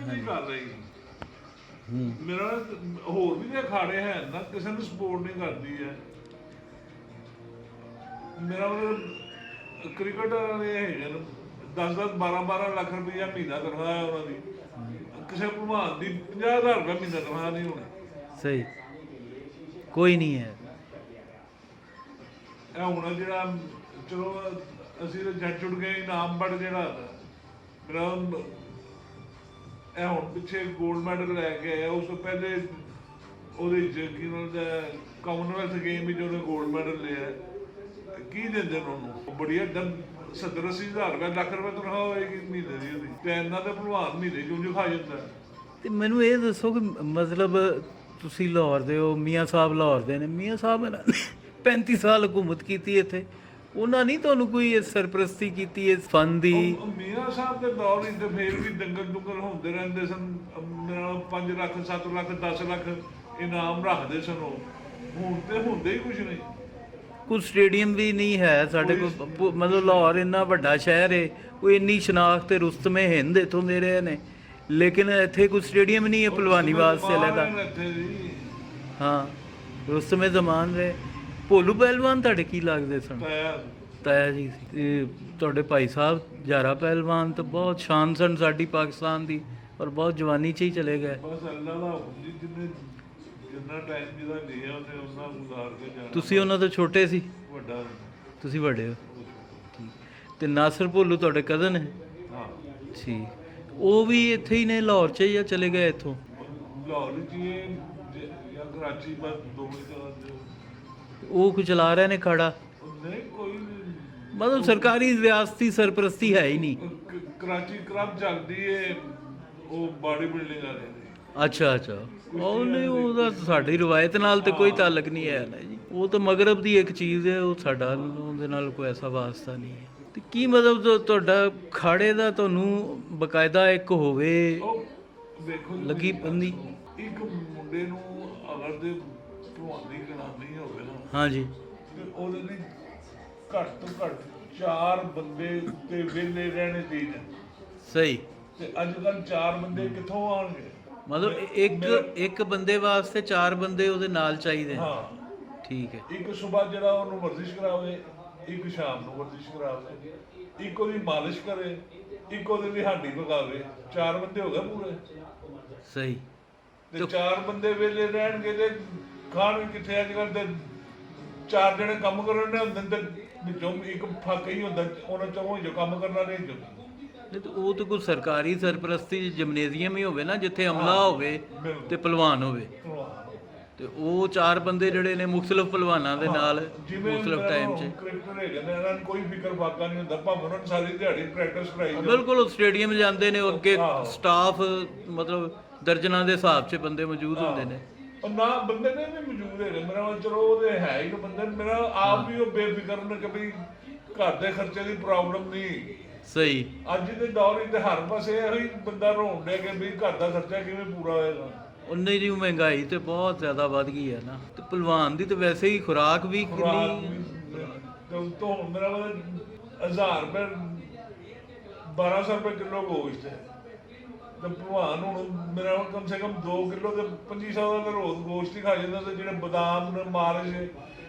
ਵੀ ਨਹੀਂ ਕਰ ਰਹੀ। ਮੇਰਾ ਹੋਰ ਵੀ ਅਖਾੜੇ ਹੈ ਨਾ, ਕਿਸੇ ਨੂੰ ਸਪੋਰਟ ਨਹੀਂ ਕਰਦੀ ਹੈ। ਮੇਰਾ ਮਤਲਬ ਕ੍ਰਿਕਟ ਵਾਲੇ ਹੈਗੇ ਨੇ 10-10 12-12 ਲੱਖ ਰੁਪਈਆ ਮਹੀਨਾ ਤਨਖਾਹ ਹੈ ਉਹਨਾਂ ਦੀ। ਕਿਸੇ ਭਲਵਾਨ ਦੀ 50,000 ਰੁਪਇਆ ਮਹੀਨਾ ਤਨਖਾਹ ਨਹੀਂ ਹੋਣੀ। ਸਹੀ, ਕੋਈ ਨਹੀਂ ਹੈ। ਇਹ ਹੁਣ ਜਿਹੜਾ ਚਲੋ ਅਸੀਂ ਤਾਂ ਜੱਟ ਜੁੜ ਗਏ, ਇਨਾਮ ਬੜ ਜਿਹੜਾ ਮੇਰਾ ਇਹ ਹੁਣ ਪਿੱਛੇ ਗੋਲਡ ਮੈਡਲ ਲੈ ਕੇ ਆਇਆ। ਉਸ ਤੋਂ ਪਹਿਲੇ ਉਹਦੇ 'ਚ ਕੀ ਉਹਨਾਂ ਦਾ ਕਾਮਨਵੈਲਥ ਗੇਮ ਵਿੱਚ ਉਹਨੇ ਗੋਲਡ ਮੈਡਲ ਲਿਆ। ਕੀ ਦਿੰਦੇ ਨੇ ਉਹਨੂੰ? ਬੜੀਆ 70-80 ਹਜ਼ਾਰ ਰੁਪਏ, ਲੱਖ ਰੁਪਏ ਤਨਖਾਹ ਹੋਏਗੀ ਮਹੀਨੇ ਦੀ ਉਹਦੀ, ਤੇ ਇੰਨਾ ਤਾਂ ਭਲਵਾਨ ਮਹੀਨੇ ਕਿਉਂ ਖਾ ਜਾਂਦਾ। ਤੇ ਮੈਨੂੰ ਇਹ ਦੱਸੋ ਕਿ ਮਤਲਬ ਤੁਸੀਂ ਲਾਹੌਰ ਦੇ ਹੋ, ਮੀਆਂ ਸਾਹਿਬ ਲਾਹੌਰ ਦੇ ਨੇ, ਮੀਆਂ ਸਾਹਿਬ ਨੇ 35 ਸਾਲ ਹਕੂਮਤ ਕੀਤੀ ਇੱਥੇ, ਉਹਨਾਂ ਨਹੀਂ ਤੁਹਾਨੂੰ ਕੋਈ ਸਰਪ੍ਰਸਤੀ ਕੀਤੀ ਇਸ ਫਨ ਦੀ? ਮੀਆਂ ਸਾਹਿਬ ਦੇ ਦੌਰ ਵਿੱਚ ਤੇ ਫੇਰ ਵੀ ਦੰਗਲ ਦੁੰਗਲ ਹੁੰਦੇ ਰਹਿੰਦੇ ਸਨ। 5 ਲੱਖ 7 ਲੱਖ 10 ਲੱਖ ਇਨਾਮ ਰੱਖਦੇ ਸਨ ਉਹ। ਹੁਣ ਤੇ ਹੁੰਦੇ ਹੀ ਕੁਛ ਨਹੀਂ। ਕੋਈ ਸਟੇਡੀਅਮ ਵੀ ਨਹੀਂ ਹੈ ਸਾਡੇ ਕੋਲ। ਮਤਲਬ ਲਾਹੌਰ ਇੰਨਾ ਵੱਡਾ ਸ਼ਹਿਰ ਹੈ, ਕੋਈ ਇੰਨੀ ਸ਼ਨਾਖਤ ਤੇ ਰੁਸਤਮੇ ਹਿੰਦ ਇੱਥੋਂ ਦੇ ਰਹੇ ਨੇ, ਲੇਕਿਨ ਇੱਥੇ ਕੋਈ ਸਟੇਡੀਅਮ ਨਹੀਂ ਹੈ ਭਲਵਾਨੀ ਵਾਸਤੇ ਲੈਦਾ। ਹਾਂ, ਰੁਸਤਮੇ ਜ਼ਮਾਨ ਰਹੇ। ਭੋਲੂ ਪਹਿਲਵਾਨ ਤੁਹਾਡੇ ਕੀ ਲੱਗਦੇ ਸਨ? ਤਾਇਆ ਜੀ ਸੀ। ਤੇ ਤੁਹਾਡੇ ਭਾਈ ਸਾਹਿਬ ਜਾਰਾ ਪਹਿਲਵਾਨ ਤਾਂ ਬਹੁਤ ਸ਼ਾਨ ਸਨ ਸਾਡੀ ਪਾਕਿਸਤਾਨ ਦੀ, ਔਰ ਬਹੁਤ ਜਵਾਨੀ 'ਚ ਹੀ ਚਲੇ ਗਏ। ਬਸ ਅੱਲਾ ਦਾ ਜਿੰਨਾ ਟਾਈਮ ਜਿਹਦਾ ਲਿਆ ਉਹਨੇ ਉਹਨਾਂ ਗੁਜ਼ਾਰ ਕੇ ਜਾਣਾ। ਤੁਸੀਂ ਉਹਨਾਂ ਤੋਂ ਛੋਟੇ ਸੀ? ਵੱਡਾ। ਤੁਸੀਂ ਵੱਡੇ ਹੋ। ਠੀਕ। ਤੇ ਨਾਸਰ ਭੋਲੂ ਤੁਹਾਡੇ ਕਜ਼ਨ ਹੈ? ਹਾਂ। ਠੀਕ। ਉਹ ਵੀ ਇੱਥੇ ਹੀ ਨੇ ਲਾਹੌਰ 'ਚ, ਜਾਂ ਚਲੇ ਗਏ ਇੱਥੋਂ? ਲਾਹੌਰ 'ਚ ਜਾਂ ਕਰਾਚੀ, ਬਸ ਦੋਵੇਂ ਜਗ੍ਹਾ। ਉਹ ਕੁ ਚਲਾ ਰਹੇ ਨੇ ਖਾੜਾ? ਨਹੀਂ, ਕੋਈ ਨਹੀਂ। ਮਤਲਬ ਸਰਕਾਰੀ ਰਿਆਸਤੀ ਸਰਪ੍ਰਸਤੀ ਹੈ ਹੀ ਨਹੀਂ। ਕਰਾਚੀ ਕਲੱਬ ਚੱਲਦੀ ਏ, ਉਹ ਬਾਡੀ ਬਿਲਡਿੰਗ ਵਾਲੇ ਦੀ। ਅੱਛਾ ਅੱਛਾ। ਉਹ ਨਹੀਂ, ਉਹਦਾ ਸਾਡੀ ਰਵਾਇਤ ਨਾਲ ਤੇ ਕੋਈ ਤਾਲੁਕ ਨਹੀਂ ਹੈ ਨਾ ਜੀ। ਉਹ ਤਾਂ ਮਗਰਬ ਦੀ ਇੱਕ ਚੀਜ਼ ਹੈ, ਉਹ ਸਾਡਾ ਉਹਦੇ ਨਾਲ ਕੋਈ ਐਸਾ ਵਾਸਤਾ ਨਹੀਂ ਹੈ। ਤੇ ਕੀ ਮਤਲਬ ਤੁਹਾਡਾ ਖਾੜੇ ਦਾ ਤੁਹਾਨੂੰ ਬਕਾਇਦਾ ਇੱਕ ਹੋਵੇ ਲੱਗੀ ਬੰਦੀ? ਇੱਕ ਮੁੰਡੇ ਨੂੰ ਅਗਰ ਦੇ ਭਲਵਾਨੀ ਕਰਾਉਣੀ ਹੋਵੇ ਨਾ, ਹਾਂਜੀ, ਤੇ ਉਹਦੇ ਲਈ ਘੱਟ ਤੋਂ ਘੱਟ 4 ਬੰਦੇ ਉੱਤੇ ਵਿਹਲੇ ਰਹਿਣੇ ਚਾਹੀਦੇ। ਸਹੀ। ਤੇ ਅੱਜ ਕੱਲ੍ਹ 4 ਬੰਦੇ ਕਿੱਥੋਂ ਆਉਣਗੇ? ਮਤਲਬ ਇੱਕ ਬੰਦੇ ਵਾਸਤੇ 4 ਬੰਦੇ ਉਹਦੇ ਨਾਲ ਚਾਹੀਦੇ। ਹਾਂ, ਠੀਕ ਹੈ। ਇੱਕ ਸਵੇਰ ਜਿਹੜਾ ਉਹਨੂੰ ਵਰਜ਼ਿਸ਼ ਕਰਾਵੇ, ਇੱਕ ਸ਼ਾਮ ਨੂੰ ਵਰਜ਼ਿਸ਼ ਕਰਾਵੇ, ਇੱਕ ਉਹਦੀ ਮਾਲਿਸ਼ ਕਰੇ, ਇੱਕ ਉਹਦੇ ਲਈ ਹੱਡੀ ਪਕਾਵੇ। 4 ਬੰਦੇ ਹੋ ਗਏ ਪੂਰੇ। ਸਹੀ। ਤੇ 4 ਬੰਦੇ ਵਿਹਲੇ ਰਹਿਣਗੇ ਤੇ ਖਾਣ ਕਿੱਥੇ? ਅੱਜ ਕੱਲ੍ਹ ਤੇ 4 ਜਣੇ ਕੰਮ ਕਰਨ ਦੇ ਹੁੰਦੇ ਤੇ ਵਿੱਚੋਂ ਇੱਕ ਫੱਕ ਹੀ ਹੁੰਦਾ, ਉਹਨਾਂ ਚੋਂ ਜੋ ਕੰਮ ਕਰਨਾ ਨਹੀਂ ਜੋ। ਉਹ ਤਾਂ ਕੋਈ ਸਰਕਾਰੀ ਸਰਪ੍ਰਸਤੀ ਜਿਮਨੇਜ਼ੀਅਮ ਹੀ ਹੋਵੇ ਨਾ, ਜਿੱਥੇ ਅਮਲਾ ਹੋਵੇ ਤੇ ਪਹਿਲਵਾਨ ਹੋਵੇ। ਤੇ ਉਹ 4 ਬੰਦੇ ਜਿਹੜੇ ਨੇ ਮੁਖਤਲਿਫ ਪਹਿਲਵਾਨਾਂ ਦੇ ਨਾਲ ਮੁਖਤਲਿਫ ਟਾਈਮ 'ਚ। ਕ੍ਰਿਕਟਰ ਹੈਗੇ ਨੇ, ਇਹਨਾਂ ਨੂੰ ਕੋਈ ਫਿਕਰ ਫਾਕਾ ਨਹੀਂ ਹੁੰਦਾ, ਭਾਵੇਂ ਉਹਨਾਂ ਨੂੰ ਸਾਰੀ ਦਿਹਾੜੀ ਪ੍ਰੈਕਟਿਸ ਕਰਾਈ ਜਾਂਦੀ। ਬਿਲਕੁਲ। ਉਹ ਸਟੇਡੀਅਮ ਜਾਂਦੇ ਨੇ, ਅੱਗੇ ਸਟਾਫ ਮਤਲਬ ਦਰਜਨਾਂ ਦੇ ਹਿਸਾਬ 'ਚ ਬੰਦੇ ਮੌਜੂਦ ਹੁੰਦੇ ਨੇ। ਨਾ ਬੰਦੇ ਨੇ ਵੀ ਮੌਜੂਦ ਹੈਗੇ। ਮੇਰਾ ਚਲੋ ਉਹਦੇ ਹੈ ਹੀ ਬੰਦੇ, ਮੇਰਾ ਆਪ ਵੀ ਉਹ ਬੇਫਿਕਰ ਨੇ ਕਿ ਵੀ ਘਰ ਦੇ ਖਰਚੇ ਦੀ ਪ੍ਰੋਬਲਮ ਨਹੀਂ। ਸਹੀ। ਅੱਜ ਦੇ ਦੌਰ ਵਿੱਚ ਹਰ ਪਾਸੇ ਇਹੀ ਬੰਦਾ ਰੋਣ ਡਿਆ ਕਿ ਵੀ ਘਰ ਦਾ ਖਰਚਾ ਕਿਵੇਂ ਪੂਰਾ ਹੋਏਗਾ। ਉਨੀ ਦੀ ਮਹਿੰਗਾਈ ਤੇ ਬਹੁਤ ਜ਼ਿਆਦਾ ਵੱਧ ਗਈ ਹੈ ਨਾ। ਤੇ ਭਲਵਾਨ ਦੀ ਤੇ ਵੈਸੇ ਹੀ ਖੁਰਾਕ ਵੀ ਕਿੰਨੀ। ਤੇ ਉਤੋਂ ਮੇਰਾ 1000 ਰੁਪਏ 1200 ਰੁਪਏ ਕਿਲੋ ਗੋਸ਼ਤ ਹੈ। ਤੇ ਭਲਵਾਨ ਹੁਣ ਮੇਰਾ ਕਮ ਸੇ ਕਮ 2 ਕਿਲੋ ਤੇ 2500 ਦਾ ਰੋਜ਼ ਗੋਸ਼ਤ ਹੀ ਖਾ ਜਾਂਦਾ। ਤੇ ਜਿਹੜੇ ਬਦਾਮ ਨੇ ਮਾਲਿਸ਼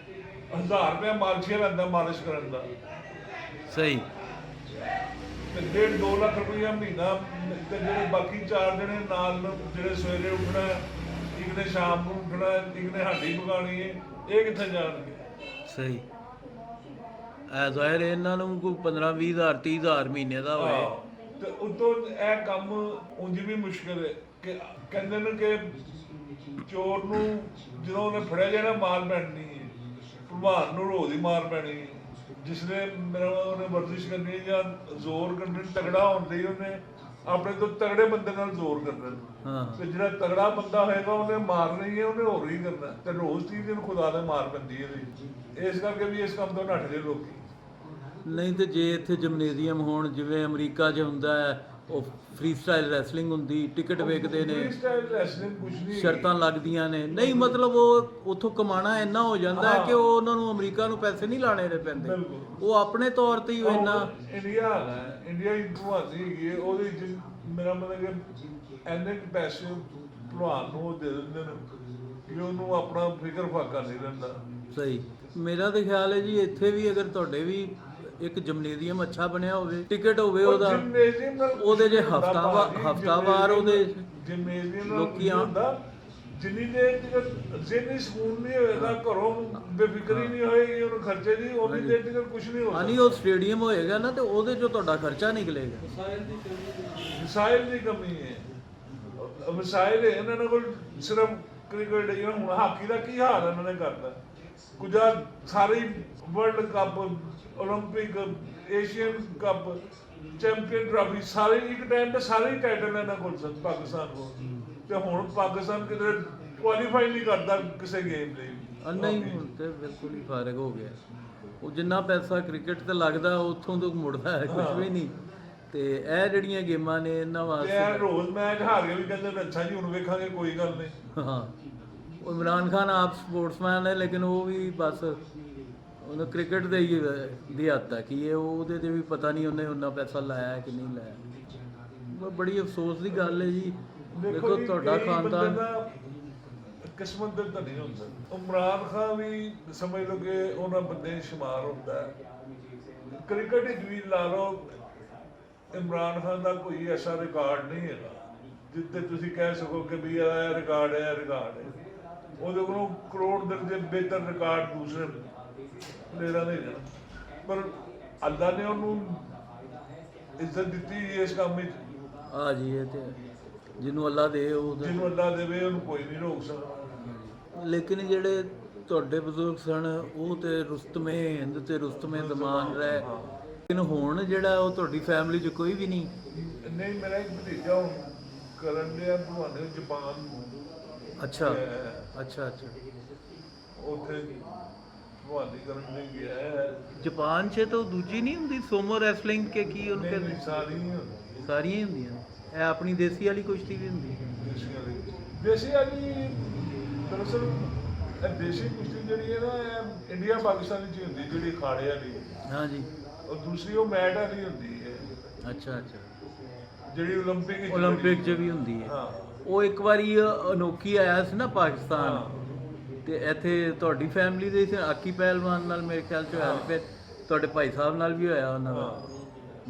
1000 ਰੁਪਇਆ ਮਾਲਿਸ਼ ਲੈਂਦਾ ਮਾਲਿਸ਼ ਕਰਨ ਦਾ। ਸਹੀ। ਤੇ 1.5-2 ਲੱਖ ਰੁਪਇਆ ਮਹੀਨਾ। ਤੇ ਜਿਹੜੇ ਬਾਕੀ 4 ਜਣੇ ਨਾਲ ਜਿਹੜੇ ਸਵੇਰੇ ਉੱਠਣਾ, ਇੱਕ ਨੇ ਸ਼ਾਮ ਨੂੰ ਉੱਠਣਾ, ਇੱਕ ਨੇ ਹੱਡੀ ਪਕਾਉਣੀ ਹੈ, ਇਹ ਕਿੱਥੇ ਜਾਣਗੇ? ਸਹੀ। ਜ਼ਾਹਿਰ ਇਹਨਾਂ ਨੂੰ ਕੋਈ 15-20 ਹਜ਼ਾਰ 30 ਹਜ਼ਾਰ ਮਹੀਨੇ ਦਾ ਹੋਏ। ਤੇ ਉਤੋਂ ਇਹ ਕੰਮ ਉਂਝ ਵੀ ਮੁਸ਼ਕਿਲ ਹੈ ਕਿ ਕਹਿੰਦੇ ਨੇ ਕਿ ਚੋਰ ਨੂੰ ਜਦੋਂ ਉਹਨੇ ਫੜਿਆ ਜਾਣਾ ਮਾਰ ਪੈਣੀ ਹੈ, ਭਲਵਾਨ ਨੂੰ ਰੋਜ਼ ਹੀ ਮਾਰ ਪੈਣੀ ਹੈ। ਜਿਸਨੇ ਮੇਰਾ ਉਹਨੇ ਵਰਜ਼ਿਸ਼ ਕਰਨੀ ਜਾਂ ਜ਼ੋਰ ਕਰਨੀ, ਤਗੜਾ ਹੋਣ ਲਈ ਉਹਨੇ ਆਪਣੇ ਤੋਂ ਤਗੜੇ ਬੰਦੇ ਨਾਲ ਜ਼ੋਰ ਕਰਨਾ। ਤੇ ਜਿਹੜਾ ਤਗੜਾ ਬੰਦਾ ਹੋਏਗਾ ਉਹਨੇ ਮਾਰਨਾ ਹੀ ਹੈ, ਉਹਨੇ ਹੋਰ ਹੀ ਕਰਨਾ। ਤੇ ਰੋਜ਼ 30 ਦਿਨ ਖੁਦਾ ਦੇ ਮਾਰ ਪੈਂਦੀ ਹੈ। ਇਸ ਕਰਕੇ ਵੀ ਇਸ ਕੰਮ ਤੋਂ ਨੱਠਦੇ ਲੋਕੀ। ਨਹੀਂ ਤੇ ਜੇ ਇੱਥੇ ਜਿਮਨੇਜ਼ੀਅਮ ਹੋਣ, ਜਿਵੇਂ ਅਮਰੀਕਾ 'ਚ ਹੁੰਦਾ ਹੈ, ਉਹ ਫ੍ਰੀ ਸਟਾਈਲ ਰੈਸਲਿੰਗ ਹੁੰਦੀ, ਟਿਕਟ ਵੇਚਦੇ ਨੇ, ਸ਼ਰਤਾਂ ਲੱਗਦੀਆਂ ਨੇ। ਨਹੀਂ ਮਤਲਬ ਉਹ ਉੱਥੋਂ ਕਮਾਣਾ ਇੰਨਾ ਹੋ ਜਾਂਦਾ ਹੈ ਕਿ ਉਹ ਉਹਨਾਂ ਨੂੰ ਅਮਰੀਕਾ ਨੂੰ ਪੈਸੇ ਨਹੀਂ ਲਾਣੇ ਪੈਂਦੇ, ਉਹ ਆਪਣੇ ਤੌਰ ਤੇ ਹੀ ਇੰਨਾ। ਇੰਡੀਆ ਹੀ ਭਲਵਾਨੀ ਹੈਗੀ ਹੈ, ਉਹਦੇ 'ਚ ਮੇਰਾ ਮਤਲਬ ਕਿ ਇੰਨੇ ਕੁ ਪੈਸੇ ਭਲਵਾਨ ਨੂੰ ਉਹ ਦੇ ਦਿੰਦੇ ਨੇ ਕਿ ਉਹਨੂੰ ਆਪਣਾ ਫਿਕਰ ਫਾਕਾ ਨਹੀਂ ਰਹਿੰਦਾ। ਸਹੀ। ਮੇਰਾ ਤਾਂ ਖਿਆਲ ਹੈ ਜੀ ਇੱਥੇ ਵੀ ਅਗਰ ਤੁਹਾਡੇ ਵੀ ਇੱਕ ਜਿਮਨੇਜ਼ੀਅਮ ਅੱਛਾ ਬਣਿਆ ਹੋਵੇ, ਟਿਕਟ ਹੋਵੇ ਉਹਦਾ, ਜਿਮਨੇਜ਼ੀਅਮ ਨਾਲ ਉਹਦੇ ਜੇ ਹੁੰਦਾ ਹਫਤਾਵਾਰ ਉਹਦੇ ਜਿਮਨੇਜ਼ੀਅਮ ਨਾਲ ਲੋਕੀ ਆ ਹੁੰਦਾ, ਜਿੰਨੀ ਦੇਰ ਤੱਕ ਜ਼ਿਹਨੀ ਸਕੂਨ ਨਹੀਂ ਹੋਏਗਾ, ਘਰੋਂ ਬੇਫਿਕਰੀ ਨਹੀਂ ਹੋਏਗੀ ਉਹਨੂੰ ਖਰਚੇ ਦੀ, ਉਨੀ ਦੇਰ ਤੱਕ ਕੁਝ ਨਹੀਂ ਹੋ ਸਕਦਾ। ਨਹੀਂ, ਉਹ ਸਟੇਡੀਅਮ ਹੋਏਗਾ ਨਾ ਤੇ ਉਹਦੇ ਚੋਂ ਤੁਹਾਡਾ ਖਰਚਾ ਨਿਕਲੇਗਾ। ਵਸਾਇਲ ਦੀ ਕਮੀ ਹੈ, ਵਸਾਇਲ ਇਹਨਾਂ ਕੋਲ ਸਿਰਫ ਕ੍ਰਿਕਟ। ਹੁਣ ਹਾਕੀ ਦਾ ਕੀ ਹਾਲ ਇਹਨਾਂ ਨੇ ਕਰਤਾ, ਕੁਝਾ ਸਾਰੇ world cup, Olympic, Asian cup, champion trophy, ਸਾਰੇ ਇੱਕ ਟਾਈਮ ਤੇ ਸਾਰੇ ਹੀ ਟਾਈਟਲ ਇਹਨਾਂ ਕੋਲ ਸਨ ਪਾਕਿਸਤਾਨ ਕੋਲ। ਤੇ ਹੁਣ ਪਾਕਿਸਤਾਨ ਕਿਤੇ ਕੁਆਲੀਫਾਈ ਨਹੀਂ ਕਰਦਾ ਕਿਸੇ ਗੇਮ ਲਈ। ਨਹੀਂ, ਹੁਣ ਤੇ ਬਿਲਕੁਲ ਹੀ ਫਾਰਗ ਹੋ ਗਿਆ। ਉਹ ਜਿੰਨਾ ਪੈਸਾ ਕ੍ਰਿਕਟ ਤੇ ਲੱਗਦਾ ਉੱਥੋਂ ਤੋਂ ਮੁੜਦਾ ਹੈ ਕੁਝ ਵੀ ਨਹੀਂ। ਤੇ ਇਹ ਜਿਹੜੀਆਂ ਗੇਮਾਂ ਨੇ ਇਹਨਾਂ ਵਾਸਤੇ ਰੋਜ਼ ਮੈਚ ਹਾਰ ਕੇ ਵੀ ਕਹਿੰਦੇ ਅੱਛਾ ਜੀ ਹੁਣ ਵੇਖਾਂਗੇ, ਕੋਈ ਗੱਲ ਨਹੀਂ। ਹਾਂ, ਉਹ ਇਮਰਾਨ ਖਾਨ ਆਪ ਸਪੋਰਟਸਮੈਨ ਹੈ, ਲੇਕਿਨ ਉਹ ਵੀ ਬਸ ਉਹਨੂੰ ਕ੍ਰਿਕਟ ਦੇ ਹੀ ਦੀ ਹੱਦ ਹੈ ਕਿ ਇਹ ਉਹਦੇ ਤੇ ਵੀ ਪਤਾ ਨਹੀਂ ਉਹਨੇ ਉਹਨਾਂ ਪੈਸਾ ਲਾਇਆ ਕਿ ਨਹੀਂ ਲਾਇਆ। ਬੜੀ ਅਫਸੋਸ ਦੀ ਗੱਲ ਹੈ ਜੀ। ਦੇਖੋ ਤੁਹਾਡਾ ਖਾਨਦਾਨ ਕਿਸਮਤ ਦੇ ਤਾਂ ਨਹੀਂ ਹੁੰਦਾ। ਇਮਰਾਨ ਖਾਨ ਵੀ ਸਮਝ ਲਓ ਕਿ ਉਹਨਾਂ ਬੰਦੇ ਸ਼ੁਮਾਰ ਹੁੰਦਾ ਹੈ। ਕ੍ਰਿਕਟ ਵਿੱਚ ਵੀ ਲਾ ਲਓ, ਇਮਰਾਨ ਖਾਨ ਦਾ ਕੋਈ ਐਸਾ ਰਿਕਾਰਡ ਨਹੀਂ ਹੈਗਾ ਜਿੱਤੇ ਤੁਸੀਂ ਕਹਿ ਸਕੋ ਕਿ ਵੀ ਇਹ ਰਿਕਾਰਡ ਹੈ, ਇਹ ਰਿਕਾਰਡ ਹੈ। ਉਹਦੇ ਕੋਲੋਂ ਕਰੋੜ ਦਰਜੇ ਬਿਹਤਰ ਰਿਕਾਰਡ ਦੂਸਰੇ ਪਲੇਅਰਾਂ ਦੇ ਨੇ, ਪਰ ਅੱਲਾ ਨੇ ਉਹਨੂੰ ਇੱਜ਼ਤ ਦਿੱਤੀ ਇਸ ਕੰਮ ਵਿੱਚ। ਆ ਜੀ, ਇਹ ਤੇ ਜਿਹਨੂੰ ਅੱਲਾ ਦੇ ਜਿਹਨੂੰ ਅੱਲਾ ਦੇਵੇ ਉਹਨੂੰ ਕੋਈ ਨਹੀਂ ਰੋਕ ਸਕਦਾ। ਲੇਕਿਨ ਜਿਹੜੇ ਤੁਹਾਡੇ ਬਜ਼ੁਰਗ ਸਨ ਉਹ ਤੇ ਰੁਸਤਮੇ ਹਿੰਦ ਤੇ ਰੁਸਤਮੇ ਜ਼ਮਾਨ ਰਹੇ, ਲੇਕਿਨ ਹੁਣ ਜਿਹੜਾ ਉਹ ਤੁਹਾਡੀ ਫੈਮਿਲੀ 'ਚ ਕੋਈ ਵੀ ਨਹੀਂ। ਨਹੀਂ, ਮੇਰਾ ਇੱਕ ਭਤੀਜਾ ਹੁਣ ਕਰਨ ਡਿਆ ਭਲਵਾਨੀ ਜਾਪਾਨ। ਅੱਛਾ ਅੱਛਾ ਅੱਛਾ। ਉੱਥੇ ਭਲਵਾਨੀ ਕਰਨ ਲਈ ਗਿਆ ਹੈ। ਜਾਪਾਨ 'ਚ ਤਾਂ ਦੂਜੀ ਨਹੀਂ ਹੁੰਦੀ ਸੋਮੋ ਰੈਸਲਿੰਗ ਕੇ ਕੀ ਉਹਨੂੰ ਕਹਿੰਦੇ? ਸਾਰੀਆਂ ਸਾਰੀਆਂ ਹੀ ਹੁੰਦੀਆਂ। ਇਹ ਆਪਣੀ ਦੇਸੀ ਵਾਲੀ ਕੁਸ਼ਤੀ ਵੀ ਹੁੰਦੀ ਹੈ। ਦੇਸੀ ਵਾਲੀ ਦਰਅਸਲ ਇਹ ਦੇਸੀ ਕੁਸ਼ਤੀ ਜਿਹੜੀ ਹੈ ਨਾ, ਇਹ ਇੰਡੀਆ ਪਾਕਿਸਤਾਨ 'ਚ ਹੀ ਹੁੰਦੀ, ਜਿਹੜੀ ਅਖਾੜੇ ਵਾਲੀ। ਹਾਂਜੀ। ਔਰ ਦੂਸਰੀ ਉਹ ਮੈਟ ਵਾਲੀ ਹੁੰਦੀ ਹੈ। ਅੱਛਾ ਅੱਛਾ। ਜਿਹੜੀ ਓਲੰਪਿਕ 'ਚ ਵੀ ਹੁੰਦੀ ਹੈ। ਹਾਂ। ਉਹ ਇੱਕ ਵਾਰੀ ਅਨੋਖੀ ਆਇਆ ਸੀ ਨਾ ਪਾਕਿਸਤਾਨ, ਤੇ ਇੱਥੇ ਤੁਹਾਡੀ ਫੈਮਿਲੀ ਦੇ ਆਕੀ ਪਹਿਲਵਾਨ ਨਾਲ ਮੇਰੇ ਖਿਆਲ 'ਚ ਹੋਇਆ, ਫਿਰ ਤੁਹਾਡੇ ਭਾਈ ਸਾਹਿਬ ਨਾਲ ਵੀ ਹੋਇਆ ਉਹਨਾਂ ਦਾ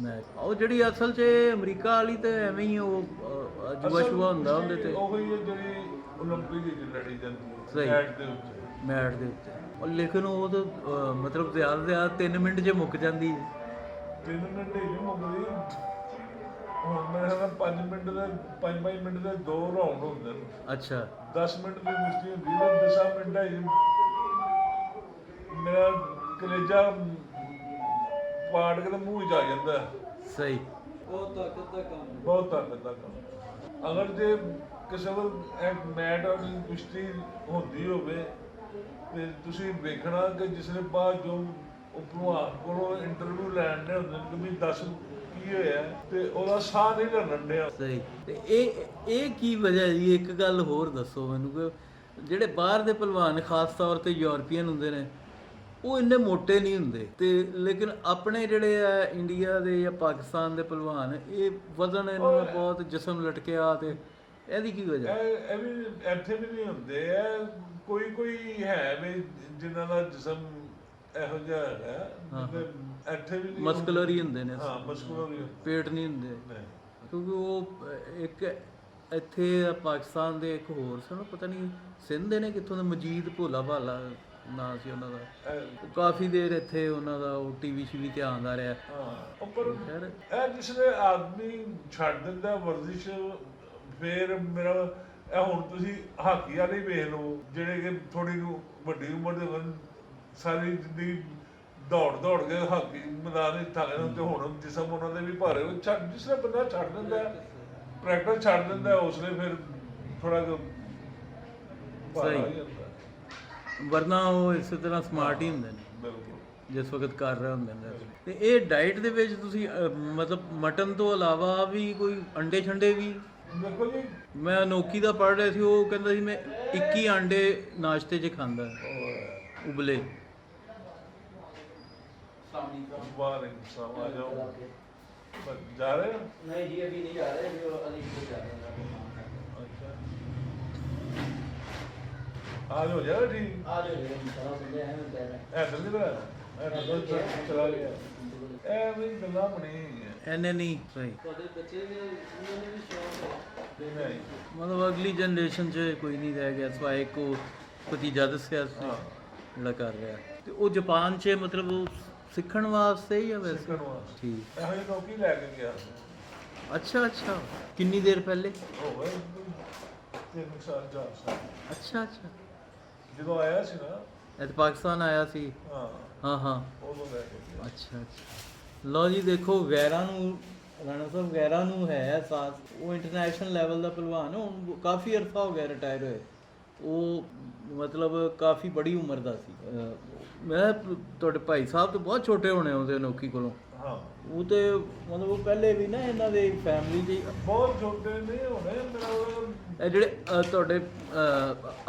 ਮੈਚ। ਉਹ ਜਿਹੜੀ ਅਸਲ 'ਚ ਅਮਰੀਕਾ ਵਾਲੀ ਤੇ ਐਵੇਂ ਹੀ ਉਹ ਜੁਆ ਸ਼ੁਆ ਹੁੰਦਾ ਉਹਦੇ ਤੇ। ਉਹ ਹੀ ਜਿਹੜੀ ਓਲੰਪਿਕ ਵਿੱਚ ਲੜੀ ਜਾਂਦੀ ਹੈ ਸਹੀ, ਮੈਟ ਦੇ ਉੱਤੇ। ਮੈਟ ਦੇ ਉੱਤੇ। ਲੇਕਿਨ ਉਹ ਤਾਂ ਮਤਲਬ ਜ਼ਿਆਦਾ ਤੋਂ ਜ਼ਿਆਦਾ 3 ਮਿੰਟ 'ਚ ਮੁੱਕ ਜਾਂਦੀ ਹੈ। 3 ਮਿੰਟ ਹੀ ਮੁੱਕਦੀ। ਹੁਣ ਮੇਰੇ ਖਿਆਲ 5 ਮਿੰਟ ਦੇ 2 ਰਾਉਂਡ ਹੁੰਦੇ ਨੇ। ਅੱਛਾ। 10 ਮਿੰਟ ਦੀ ਕੁਸ਼ਤੀ ਹੁੰਦੀ ਹੈ, 10 ਮਿੰਟਾਂ ਹੀ ਮੇਰਾ ਕਲੇਜਾ ਪਾੜ ਕੇ ਤੇ ਮੂੰਹ 'ਚ ਆ ਜਾਂਦਾ। ਸਹੀ। ਬਹੁਤ ਤਾਕਤ ਦਾ ਕੰਮ। ਅਗਰ ਜੇ ਕਿਸੇ ਕੋਲ ਇੱਕ ਮੈਟ ਵਾਲੀ ਕੁਸ਼ਤੀ ਹੁੰਦੀ ਹੋਵੇ ਤੇ ਤੁਸੀਂ ਵੇਖਣਾ ਕਿ ਜਿਸਨੇ ਬਾਅਦ ਜੋ ਉਹ ਭਲਵਾਨ ਕੋਲੋਂ ਇੰਟਰਵਿਊ ਲੈਣ ਦੇ ਹੁੰਦੇ ਕਿ ਵੀ ਦੱਸ ਕੀ ਹੋਇਆ, ਤੇ ਉਹਦਾ ਸਾਹ ਨਹੀਂ ਲੱਗਣ ਡਿਆ। ਸਹੀ। ਤੇ ਇਹ ਕੀ ਵਜ੍ਹਾ ਜੀ? ਇੱਕ ਗੱਲ ਹੋਰ ਦੱਸੋ ਮੈਨੂੰ ਕਿ ਜਿਹੜੇ ਬਾਹਰ ਦੇ ਭਲਵਾਨ ਖਾਸ ਤੌਰ ਤੇ ਯੂਰਪੀਅਨ ਹੁੰਦੇ ਨੇ ਉਹ ਇੰਨੇ ਮੋਟੇ ਨਹੀਂ ਹੁੰਦੇ, ਤੇ ਲੇਕਿਨ ਆਪਣੇ ਜਿਹੜੇ ਆ ਇੰਡੀਆ ਦੇ ਜਾਂ ਪਾਕਿਸਤਾਨ ਦੇ ਭਲਵਾਨ ਇਹ ਵਜ਼ਨ ਇਹਨਾਂ ਦਾ ਬਹੁਤ ਜਿਸਮ ਲਟਕਿਆ, ਤੇ ਇਹਦੀ ਕੀ ਵਜ੍ਹਾ? ਇਹ ਵੀ ਇੱਥੇ ਵੀ ਨਹੀਂ ਹੁੰਦੇ ਹੈ। ਕੋਈ ਹੈ ਵੀ ਜਿਨ੍ਹਾਂ ਦਾ ਜਿਸਮ ਇਹੋ ਜਿਹਾ ਹੈਗਾ, ਇੱਥੇ ਵੀ ਮਸਕੂਲਰ ਹੀ ਹੁੰਦੇ ਨੇ। ਹਾਂ, ਮਸਕੂਲਰ ਹੀ ਪੇਟ ਨਹੀਂ ਹੁੰਦੇ, ਕਿਉਂਕਿ ਉਹ ਇੱਕ ਇੱਥੇ ਪਾਕਿਸਤਾਨ ਦੇ ਇੱਕ ਹੋਰ ਸਨ, ਪਤਾ ਨਹੀਂ ਸਿੰਧ ਦੇ ਨੇ ਕਿੱਥੋਂ ਦੇ, ਮਜੀਦ ਭੋਲਾ ਭਾਲਾ ਨਾਂ ਸੀ ਉਹਨਾਂ ਦਾ। ਉਹ ਕਾਫੀ ਦੇਰ ਇੱਥੇ ਉਹਨਾਂ ਦਾ ਉਹ ਟੀਵੀ ਸ਼ੀਵੀ ਤੇ ਆਉਂਦਾ ਰਿਹਾ। ਉੱਪਰ ਇਹ ਜਿਸਲੇ ਆਦਮੀ ਛੱਡ ਦਿੰਦਾ ਵਰਜ਼ਿਸ਼, ਫਿਰ ਮੇਰਾ ਇਹ ਹੁਣ ਤੁਸੀਂ ਹਾਕੀ ਵਾਲੇ ਵੇਖ ਲਓ, ਜਿਹੜੇ ਕਿ ਥੋੜੀ ਵੱਡੀ ਉਮਰ ਦੇ ਹੋਣ, ਸਾਰੀ ਜ਼ਿੰਦਗੀ ਦੌੜ ਕੇ ਹਾਕੀ ਮੈਦਾਨ ਵਿੱਚ ਥੱਕ ਜਾਂਦੇ, ਤੇ ਹੁਣ ਜਿਸਮ ਉਹਨਾਂ ਦੇ ਵੀ ਭਾਰੇ ਜਿਸਲੇ ਬੰਦਾ ਛੱਡ ਦਿੰਦਾ, ਪ੍ਰੈਕਟਿਸ ਛੱਡ ਦਿੰਦਾ, ਉਸਲੇ ਫਿਰ ਥੋੜਾ ਜਿਹਾ ਭਾਰਾ ਹੋ ਜਾਂਦਾ। ਵਰਨਾ ਉਹ ਇਸੇ ਤਰ੍ਹਾਂ ਸਮਾਰਟ ਹੀ ਹੁੰਦੇ ਨੇ ਬਿਲਕੁਲ ਜਿਸ ਵਕਤ ਕਰ ਰਹੇ ਹੁੰਦੇ ਨੇ। ਤੇ ਇਹ ਡਾਈਟ ਦੇ ਵਿੱਚ ਤੁਸੀਂ ਮਤਲਬ ਮਟਨ ਤੋਂ ਇਲਾਵਾ ਵੀ ਕੋਈ ਅੰਡੇ ਛੰਡੇ ਵੀ? ਦੇਖੋ ਜੀ, ਮੈਂ ਅਨੋਖੀ ਦਾ ਪੜ੍ਹ ਰਿਹਾ ਸੀ, ਉਹ ਕਹਿੰਦਾ ਸੀ ਮੈਂ 21 ਅੰਡੇ ਨਾਸ਼ਤੇ 'ਚ ਖਾਂਦਾ ਉਬਲੇ। ਜਾ ਰਹੇ ਹੋ? नहीं जी, अभी नहीं जा रहे, अभी जा रहे हैं। आज हो जाएगा ठीक आज हो जाएगा सारा बंदे हैं मैं कह रहा ऐसा नहीं बना चला गया ਐਵੇਂ ਹੀ ਗੱਲਾਂ ਬਣੀਆਂ ਐਨੇ ਨਹੀਂ ਸਹੀ ਤੁਹਾਡੇ ਬੱਚੇ ਵੀ ਉਹਨਾਂ ਨੇ ਵੀ ਸ਼ੌਕ ਹੈ ਨਹੀਂ ਮਤਲਬ ਅਗਲੀ ਜਨਰੇਸ਼ਨ 'ਚ ਕੋਈ ਨਹੀਂ ਰਹਿ ਗਿਆ ਸਵਾਏ ਕੋ ਭਤੀਜਾ ਦੱਸਿਆ ਸੀ ਹਾਂ ਜਿਹੜਾ ਕਰ ਰਿਹਾ ਤੇ ਉਹ ਜਾਪਾਨ 'ਚ ਮਤਲਬ ਉਹ ਸਿੱਖਣ ਵਾਸਤੇ ਜਾਂ ਵੈਸੇ ਸਿੱਖਣ ਵਾਸਤੇ ਠੀਕ ਇਹੋ ਜਿਹੀ ਨੌਕਰੀ ਲੈ ਕੇ ਗਿਆ ਅੱਛਾ ਅੱਛਾ ਕਿੰਨੀ ਦੇਰ ਪਹਿਲੇ ਹੋ ਗਏ 3 ਸਾਲ 4 ਸਾਲ ਅੱਛਾ ਅੱਛਾ ਜਦੋਂ ਆਇਆ ਸੀ ਨਾ ਇਹ ਤਾਂ ਪਾਕਿਸਤਾਨ ਆਇਆ ਸੀ ਹਾਂ ਹਾਂ ਹਾਂ ਉਦੋਂ ਲੈ ਕੇ ਗਿਆ ਅੱਛਾ ਅੱਛਾ ਲਓ ਜੀ ਦੇਖੋ ਗੈਰਾਂ ਨੂੰ ਰਾਣਾ ਸਾਹਿਬ ਗੈਰਾਂ ਨੂੰ ਹੈ ਅਹਿਸਾਸ ਉਹ ਇੰਟਰਨੈਸ਼ਨਲ ਲੈਵਲ ਦਾ ਪਹਿਲਵਾਨ ਹੈ ਹੁਣ ਕਾਫੀ ਅਰਸਾ ਹੋ ਗਿਆ ਰਿਟਾਇਰ ਹੋਏ ਉਹ ਮਤਲਬ ਕਾਫੀ ਬੜੀ ਉਮਰ ਦਾ ਸੀ ਮੈਂ ਤੁਹਾਡੇ ਭਾਈ ਸਾਹਿਬ ਤੋਂ ਬਹੁਤ ਛੋਟੇ ਹੋਣੇ ਉਹਦੇ ਨੌਕੀ ਕੋਲੋਂ ਹਾਂ ਉਹ ਤੇ ਮਤਲਬ ਉਹ ਪਹਿਲੇ ਵੀ ਨਾ ਇਹਨਾਂ ਦੇ ਫੈਮਿਲੀ ਦੀ ਬਹੁਤ ਛੋਟੇ ਨਹੀਂ ਹੋਣੇ ਮੇਰਾ ਉਹ ਇਹ ਜਿਹੜੇ ਤੁਹਾਡੇ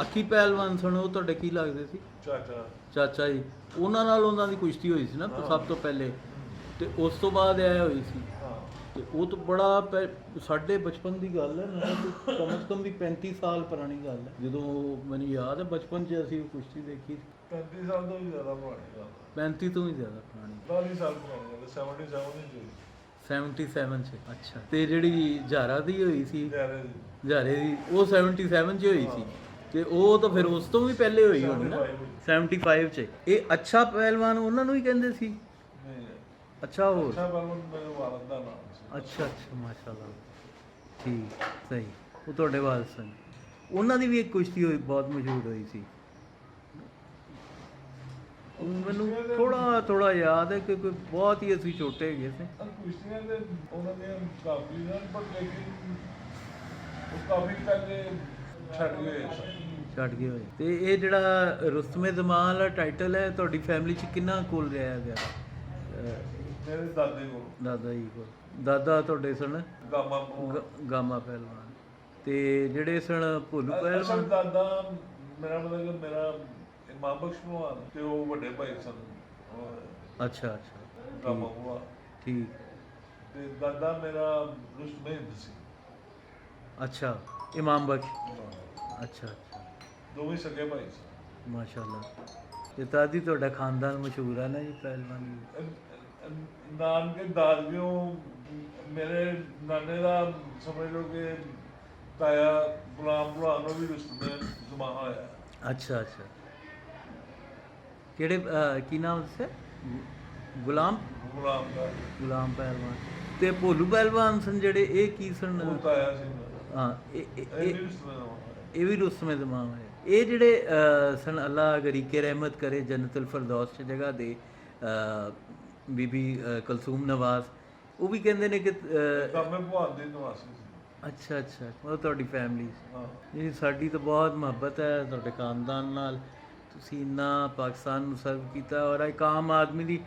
ਅੱਖੀ ਪਹਿਲਵਾਨ ਸਨ ਉਹ ਤੁਹਾਡੇ ਕੀ ਲੱਗਦੇ ਸੀ ਚਾਚਾ ਚਾਚਾ ਜੀ ਉਹਨਾਂ ਨਾਲ ਉਹਨਾਂ ਦੀ ਕੁਸ਼ਤੀ ਹੋਈ ਸੀ ਨਾ ਸਭ ਤੋਂ ਪਹਿਲੇ ਤੇ ਉਸ ਤੋਂ ਬਾਅਦ ਇਹ ਹੋਈ ਸੀ ਹਾਂ ਤੇ ਉਹ ਤਾਂ ਬੜਾ ਸਾਡੇ ਬਚਪਨ ਦੀ ਗੱਲ ਹੈ ਨਾ ਕਮ ਸੇ ਕਮ ਵੀ 35 ਸਾਲ ਪੁਰਾਣੀ ਗੱਲ ਹੈ ਜਦੋਂ ਮੈਨੂੰ ਯਾਦ ਹੈ ਬਚਪਨ 'ਚ ਅਸੀਂ ਉਹ ਕੁਸ਼ਤੀ ਦੇਖੀ ਸੀ 35 ਸਾਲ ਤੋਂ ਵੀ ਜ਼ਿਆਦਾ ਪੁਰਾਣੀ ਗੱਲ 35 ਤੋਂ ਵੀ ਜ਼ਿਆਦਾ ਪੁਰਾਣੀ 40 ਸਾਲ ਪੁਰਾਣੀ ਗੱਲ 77 ਦੀ ਜੀ 77 'ਚ ਅੱਛਾ ਤੇ ਜਿਹੜੀ ਝਾਰਾ ਦੀ ਹੋਈ ਸੀ ਯਾਰੇ ਝਾਰੇ ਦੀ ਉਹ 77 'ਚ ਹੋਈ ਸੀ ਤੇ ਉਹ ਤਾਂ ਫਿਰ ਉਸ ਤੋਂ ਵੀ ਪਹਿਲੇ ਹੋਈ ਹੋਣੀ ਨਾ 75 'ਚ ਇਹ ਅੱਛਾ ਪਹਿਲਵਾਨ ਉਹਨਾਂ ਨੂੰ ਹੀ ਕਹਿੰਦੇ ਸੀ ਨਹੀਂ ਅੱਛਾ ਹੋਰ ਅੱਛਾ ਬਲਵੰਤ ਮੇਰੇ ਵਾਲਦ ਦਾ ਨਾਮ ਸੀ ਅੱਛਾ ਅੱਛਾ ਮਾਸ਼ਾਅੱਲਾ ਠੀਕ ਸਹੀ ਉਹ ਤੁਹਾਡੇ ਵਾਲ ਸਨ ਉਹਨਾਂ ਦੀ ਵੀ ਇੱਕ ਕੁਸ਼ਤੀ ਹੋਈ ਬਹੁਤ ਮਸ਼ਹੂਰ ਹੋਈ ਸੀ ਉਹ ਮੈਨੂੰ ਥੋੜਾ ਯਾਦ ਹੈ ਕਿ ਬਹੁਤ ਹੀ ਅਸੀਂ ਛੋਟੇ ਹੈਗੇ ਸੀ ਕੁਸ਼ਤੀਆਂ ਦੇ ਉਹਨਾਂ ਦੇ ਕਾਫੀ ਨਾਲ ਪਰ ਲੇਕਿਨ ਉਹ ਕਾਫੀ ਪਹਿਲੇ ਛੱਡ ਗਏ ਸਨ। ਛੱਡ ਗਏ ਹੋਏ ਤੇ ਇਹ ਜਿਹੜਾ ਰੁਸਤਮੇ ਜ਼ਮਾਨ ਵਾਲਾ ਟਾਈਟਲ ਹੈ ਤੁਹਾਡੀ ਫੈਮਿਲੀ 'ਚ ਕਿੰਨਾ ਕੋਲ ਰਿਹਾ ਗਿਆ ਮੇਰੇ ਦਾਦੇ ਕੋਲ ਦਾਦਾ ਜੀ ਕੋਲ ਦਾਦਾ ਤੁਹਾਡੇ ਸਨ ਗਾਮਾ ਗਾਮਾ ਪਹਿਲਵਾਨ ਤੇ ਜਿਹੜੇ ਸਨ ਭੁੱਲੂ ਅਸਲ ਪਹਿਲਵਾਨ ਦਾਦਾ ਮੇਰਾ ਮਤਲਬ ਕਿ ਮੇਰਾ ਇਮਾਮ ਬਖਸ਼ ਭਲਵਾਨ ਤੇ ਉਹ ਵੱਡੇ ਭਾਈ ਸਨ ਅੱਛਾ ਅੱਛਾ ਗਾਮਾ ਭਲਵਾਨ ਠੀਕ ਤੇ ਦਾਦਾ ਮੇਰਾ ਰੁਸਤਮ ਹਿੰਦ ਸੀ ਅੱਛਾ ਇਮਾਮ ਬਖਸ਼ ਅੱਛਾ ਅੱਛਾ ਦੋਵੇਂ ਸਕੇ ਭਾਈ ਸੀ ਮਾਸ਼ਾਅੱਲਾ ਤੇ ਤਾਦੀ ਤੁਹਾਡਾ ਖਾਨਦਾਨ ਮਸ਼ਹੂਰ ਹੈ ਨਾ ਜੀ ਪਹਿਲਵਾਨੀ ਨਾਨਕੇ ਦਾਦਕਿਓ ਮੇਰੇ ਨਾਨੇ ਦਾ ਸਮਝ ਲਓ ਕਿ ਤਾਇਆ ਗੁਲਾਮ ਭਲਵਾਨ ਉਹ ਵੀ ਰੁਸਤਮ ਜ਼ਮਾਨ ਹੋਇਆ ਅੱਛਾ ਅੱਛਾ ਕਿਹੜੇ ਕੀ ਨਾਮ ਦੱਸਿਆ ਗੁਲਾਮ ਗੁਲਾਮ ਦਾ ਗੁਲਾਮ ਪਹਿਲਵਾਨ ਤੇ ਭੋਲੂ ਪਹਿਲਵਾਨ ਸਨ ਜਿਹੜੇ ਇਹ ਕੀ ਸਨ ਉਹ ਤਾਇਆ ਸੀ ਮੇਰਾ। ਹਾਂ ਇਹ ਵੀ ਰੁਸਤਮ ਜ਼ਮਾਨ ਹੋਇਆ ਇਹ ਵੀ ਰੁਸਮੇ ਜ਼ਮਾਨ ਹੈ ਇਹ ਜਿਹੜੇ ਸਨ ਅੱਲਾ ਗਰੀਕੇ ਰਹਿਮਤ ਕਰੇ ਜੰਨਤੁਲ ਫਿਰਦੌਸ ਚ ਜਗ੍ਹਾ ਦੇ ਬੀਬੀ ਕਲਸੂਮ ਨਵਾਜ਼ ਉਹ ਵੀ ਕਹਿੰਦੇ ਨੇ ਕਿ ਗਾਮੇ ਭਲਵਾਨ ਦੇ ਨਿਵਾਸੀ ਸੀ ਅੱਛਾ ਅੱਛਾ ਉਹ ਤੁਹਾਡੀ ਫੈਮਿਲੀ ਹਾਂ ਇਹ ਸਾਡੀ ਤਾਂ ਬਹੁਤ ਮੁਹੱਬਤ ਹੈ ਤੁਹਾਡੇ ਖਾਨਦਾਨ ਨਾਲ ਤੁਸੀਂ ਇੰਨਾ ਪਾਕਿਸਤਾਨ ਨੂੰ ਸਰਵ ਕੀਤਾ ਔਰ ਇੱਕ ਆਮ ਆਦਮੀ ਦੀ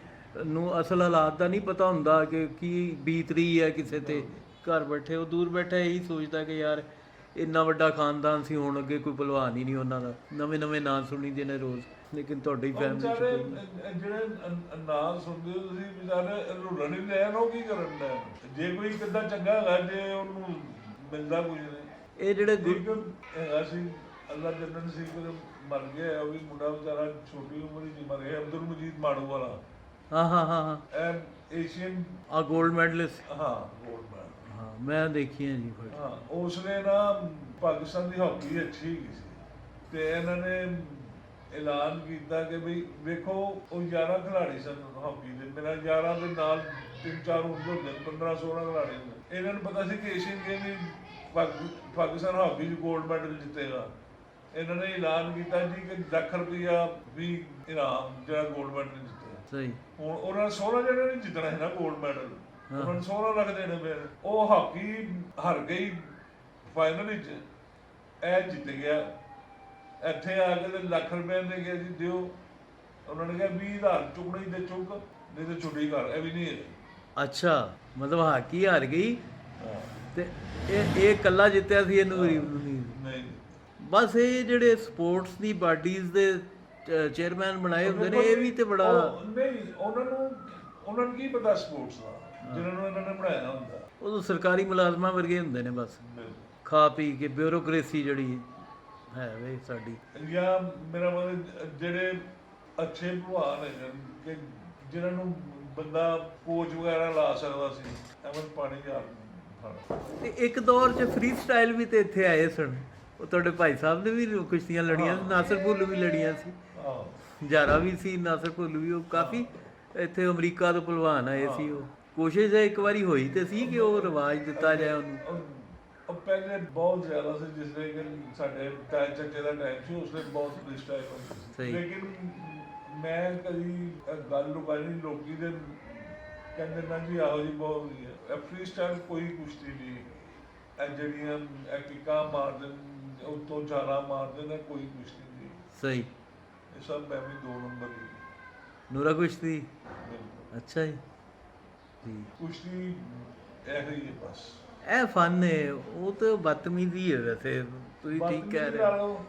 ਨੂੰ ਅਸਲ ਹਾਲਾਤ ਦਾ ਨਹੀਂ ਪਤਾ ਹੁੰਦਾ ਕਿ ਕੀ ਬੀਤ ਰਹੀ ਹੈ ਕਿਸੇ ਤੇ ਘਰ ਬੈਠੇ ਉਹ ਦੂਰ ਬੈਠਾ ਇਹੀ ਸੋਚਦਾ ਕਿ ਯਾਰ ਇੰਨਾ ਵੱਡਾ ਖਾਨਦਾਨ ਸੀ ਹੁਣ ਅੱਗੇ ਕੋਈ ਭਲਵਾਨ ਹੀ ਨਹੀਂ ਉਹਨਾਂ ਦਾ ਨਵੇਂ ਨਵੇਂ ਨਾਂ ਸੁਣੀ ਦੇ ਨੇ ਰੋਜ਼ ਲੇਕਿਨ ਤੁਹਾਡੀ ਫੈਮਿਲੀ ਵਿਚਾਰੇ ਜਿਹੜੇ ਨਾਂ ਸੁਣਦੇ ਹੋ ਤੁਸੀਂ ਵਿਚਾਰੇ ਰੁਲਣ ਹੀ ਲੈ ਉਹ ਕੀ ਕਰਨ ਦਾ ਜੇ ਕੋਈ ਕਿੱਦਾਂ ਚੰਗਾ ਹੈਗਾ ਜੇ ਉਹਨੂੰ ਮਿਲਦਾ ਕੁਝ ਨਹੀਂ ਇਹ ਜਿਹੜੇ ਹੈਗਾ ਸੀ ਅੱਲਾ ਜੰਨਤ ਸੀ ਕੋਲ ਮਰ ਗਿਆ ਉਹ ਵੀ ਮੁੰਡਾ ਵਿਚਾਰਾ ਛੋਟੀ ਉਮਰ ਹੀ ਮਰ ਗਿਆ ਅਬਦੁਲ ਮਜੀਦ ਮਾੜੂ ਵਾਲਾ ਹਾਂ ਹਾਂ ਹਾਂ ਹਾਂ ਇਹ ਏਸ਼ੀਅਨ ਆ 골ਡ ਮੈਡਲਿਸਟ ਹਾਂ ਗੋਲਡ ਮੈਡਲ ਹਾਂ ਮੈਂ ਦੇਖੀ ਹੈ ਜੀ ਫਿਰ ਹਾਂ ਉਸਨੇ ਨਾ ਪਾਕਿਸਤਾਨ ਦੀ ਹਾਕੀ ਅੱਛੀ ਹੈਗੀ ਸੀ ਤੇ ਇਹਨਾਂ ਨੇ ਐਲਾਨ ਕੀਤਾ ਕਿ ਵੀ ਵੇਖੋ ਉਹ 11 ਖਿਡਾਰੀ ਸਨ ਹਾਕੀ ਦੇ ਮੇਰਾ 11 ਦੇ ਨਾਲ 3-4 ਹੁੰਦੇ 15-16 ਖਿਡਾਰੀ ਹੁੰਦੇ ਇਹਨਾਂ ਨੂੰ ਪਤਾ ਸੀ ਕਿ ਏਸ਼ੀਅਨ ਗੇਮ ਵੀ ਪਾਕਿਸਤਾਨ ਹਾਕੀ ਚ 골ਡ ਮੈਡਲ ਜਿੱਤੇਗਾ ਇਹਨਾਂ ਨੇ ਐਲਾਨ ਕੀਤਾ ਜੀ ਕਿ ਲੱਖ ਰੁਪਇਆ ਵੀ ਇਨਾਮ ਜਿਹੜਾ 골ਡ ਮੈਡਲ ਜਿੱਤਿਆ ਸਹੀ ਹੁਣ ਉਹਨਾਂ ਨੇ 16 ਜਿਹੜੇ ਨਹੀਂ ਜਿੱਤਣਾ ਹੈ ਨਾ 골ਡ ਮੈਡਲ ਉਹਨਾਂ ਨੂੰ 16 ਲੱਖ ਦੇਣੇ ਪਏ ਉਹ ਹਾਕੀ ਹਾਰ ਗਈ ਫਾਈਨਲ ਵਿੱਚ ਇਹ ਜਿੱਤ ਗਿਆ ਇੱਥੇ ਆ ਕੇ ਤੇ ਲੱਖ ਰੁਪਏ ਦੇ ਕੇ ਜੀ ਦਿਓ ਉਹਨਾਂ ਨੇ ਕਿਹਾ 20,000 ਚੁੱਕਣੀ ਤੇ ਚੁੱਕ ਨਹੀਂ ਤੇ ਛੁੱਟੀ ਕਰ ਇਹ ਵੀ ਨਹੀਂ ਹੈ ਅੱਛਾ ਮਤਲਬ ਹਾਕੀ ਹਾਰ ਗਈ ਤੇ ਇਹ ਇਕੱਲਾ ਜਿੱਤਿਆ ਸੀ ਇਹਨੂੰ ਗਰੀਬ ਨੂੰ ਨਹੀਂ ਨਹੀਂ ਬਸ ਇਹ ਜਿਹੜੇ ਸਪੋਰਟਸ ਦੀ ਬਾਡੀਜ਼ ਦੇ ਚੇਅਰਮੈਨ ਬਣਾਏ ਹੁੰਦੇ ਨੇ ਇਹ ਵੀ ਤੇ ਬੜਾ ਨਹੀਂ ਉਹਨਾਂ ਨੂੰ ਕੀ ਪਤਾ ਸਪੋਰਟਸ ਦਾ ਜਿਹਨਾਂ ਨੂੰ ਇਹਨਾਂ ਨੇ ਬਣਾਇਆ ਹੁੰਦਾ ਉਹ ਸਰਕਾਰੀ ਮੁਲਾਜ਼ਮਾਂ ਵਰਗੇ ਹੁੰਦੇ ਨੇ ਬਸ ਖਾ ਪੀ ਕੇ ਬਿਊਰੋਕ੍ਰੇਸੀ ਜਿਹੜੀ ਹੈ ਵੇ ਸਾਡੀ। ਜਾਂ ਮੇਰਾ ਮਤਲਬ ਜਿਹੜੇ ਅੱਛੇ ਭਲਵਾਨ ਹੈਗੇ ਕਿ ਜਿਨ੍ਹਾਂ ਨੂੰ ਬੰਦਾ ਕੋਚ ਵਗੈਰਾ ਲਾ ਸਕਦਾ ਸੀ, ਐਵੇਂ ਪਾਣੀ ਜਾ ਫੜ। ਤੇ ਇੱਕ ਦੌਰ 'ਚ ਫ੍ਰੀ ਸਟਾਈਲ ਵੀ ਤੇ ਇੱਥੇ ਆਏ ਸਨ, ਉਹ ਤੁਹਾਡੇ ਭਾਈ ਸਾਹਿਬ ਨੇ ਵੀ ਕੁਸ਼ਤੀਆਂ ਲੜੀਆਂ ਸੀ, ਨਾਸਰ ਭੁੱਲੂ ਵੀ ਲੜੀਆਂ ਸੀ, ਆਹੋ ਜਾਰਾ ਵੀ ਸੀ, ਨਾਸਰ ਭੁੱਲੂ ਵੀ। ਉਹ ਕਾਫੀ ਇੱਥੇ ਅਮਰੀਕਾ ਤੋਂ ਭਲਵਾਨ ਆਏ ਸੀ। ਉਹ ਕੋਸ਼ਿਸ਼ ਇੱਕ ਵਾਰੀ ਹੋਈ ਤੇ ਸੀ ਕਿ ਉਹ ਰਿਵਾਜ ਦਿੱਤਾ ਜਾਏ ਉਹਨੂੰ। ਉਹ ਪਹਿਲੇ ਬਹੁਤ ਜ਼ਿਆਦਾ ਸੀ, ਜਿਸ ਲਈ ਕਿ ਸਾਡੇ ਤਾਏ ਚਾਚੇ ਦਾ ਟਾਈਮ ਸੀ, ਉਸ ਵੇਲੇ ਬਹੁਤ ਫ੍ਰੀ ਸਟਾਈਲ ਹੁੰਦੀ ਸੀ। ਸਹੀ। ਲੇਕਿਨ ਮੈਂ ਕਦੀ ਗੱਲ ਲੁਕਾਈ ਨਹੀਂ, ਲੋਕੀ ਦੇ ਕਹਿੰਦੇ ਨਾ ਜੀ ਆਹੋ ਜੀ ਬਹੁਤ ਵਧੀਆ ਫ੍ਰੀ ਸਟਾਈਲ ਕੋਈ ਕੁਸ਼ਤੀ ਨਹੀਂ। ਇਹ ਜਿਹੜੀਆਂ ਇਹ ਕਿੱਕਾਂ ਮਾਰਦੇ ਉੱਤੋਂ ਜਾਲਾ ਮਾਰਦੇ ਨੇ, ਕੋਈ ਕੁਸ਼ਤੀ ਨਹੀਂ। ਸਹੀ। ਇਹ ਸਭ ਮੈਂ ਵੀ 2 ਨੰਬਰ ਹੀ ਨੂਰਾ ਕੁਸ਼ਤੀ। ਬਿਲਕੁਲ। ਅੱਛਾ ਜੀ। ਜੀ ਕੁਸ਼ਤੀ ਇਹੋ ਹੀ ਹੈ ਬਸ। ਇਹ ਫਨ ਹੈ, ਉਹ ਤਾਂ ਬਦਤਮੀਜ਼ੀ ਹੈ ਵੈਸੇ, ਤੁਸੀਂ ਠੀਕ ਕਹਿ ਰਹੇ ਹੋ।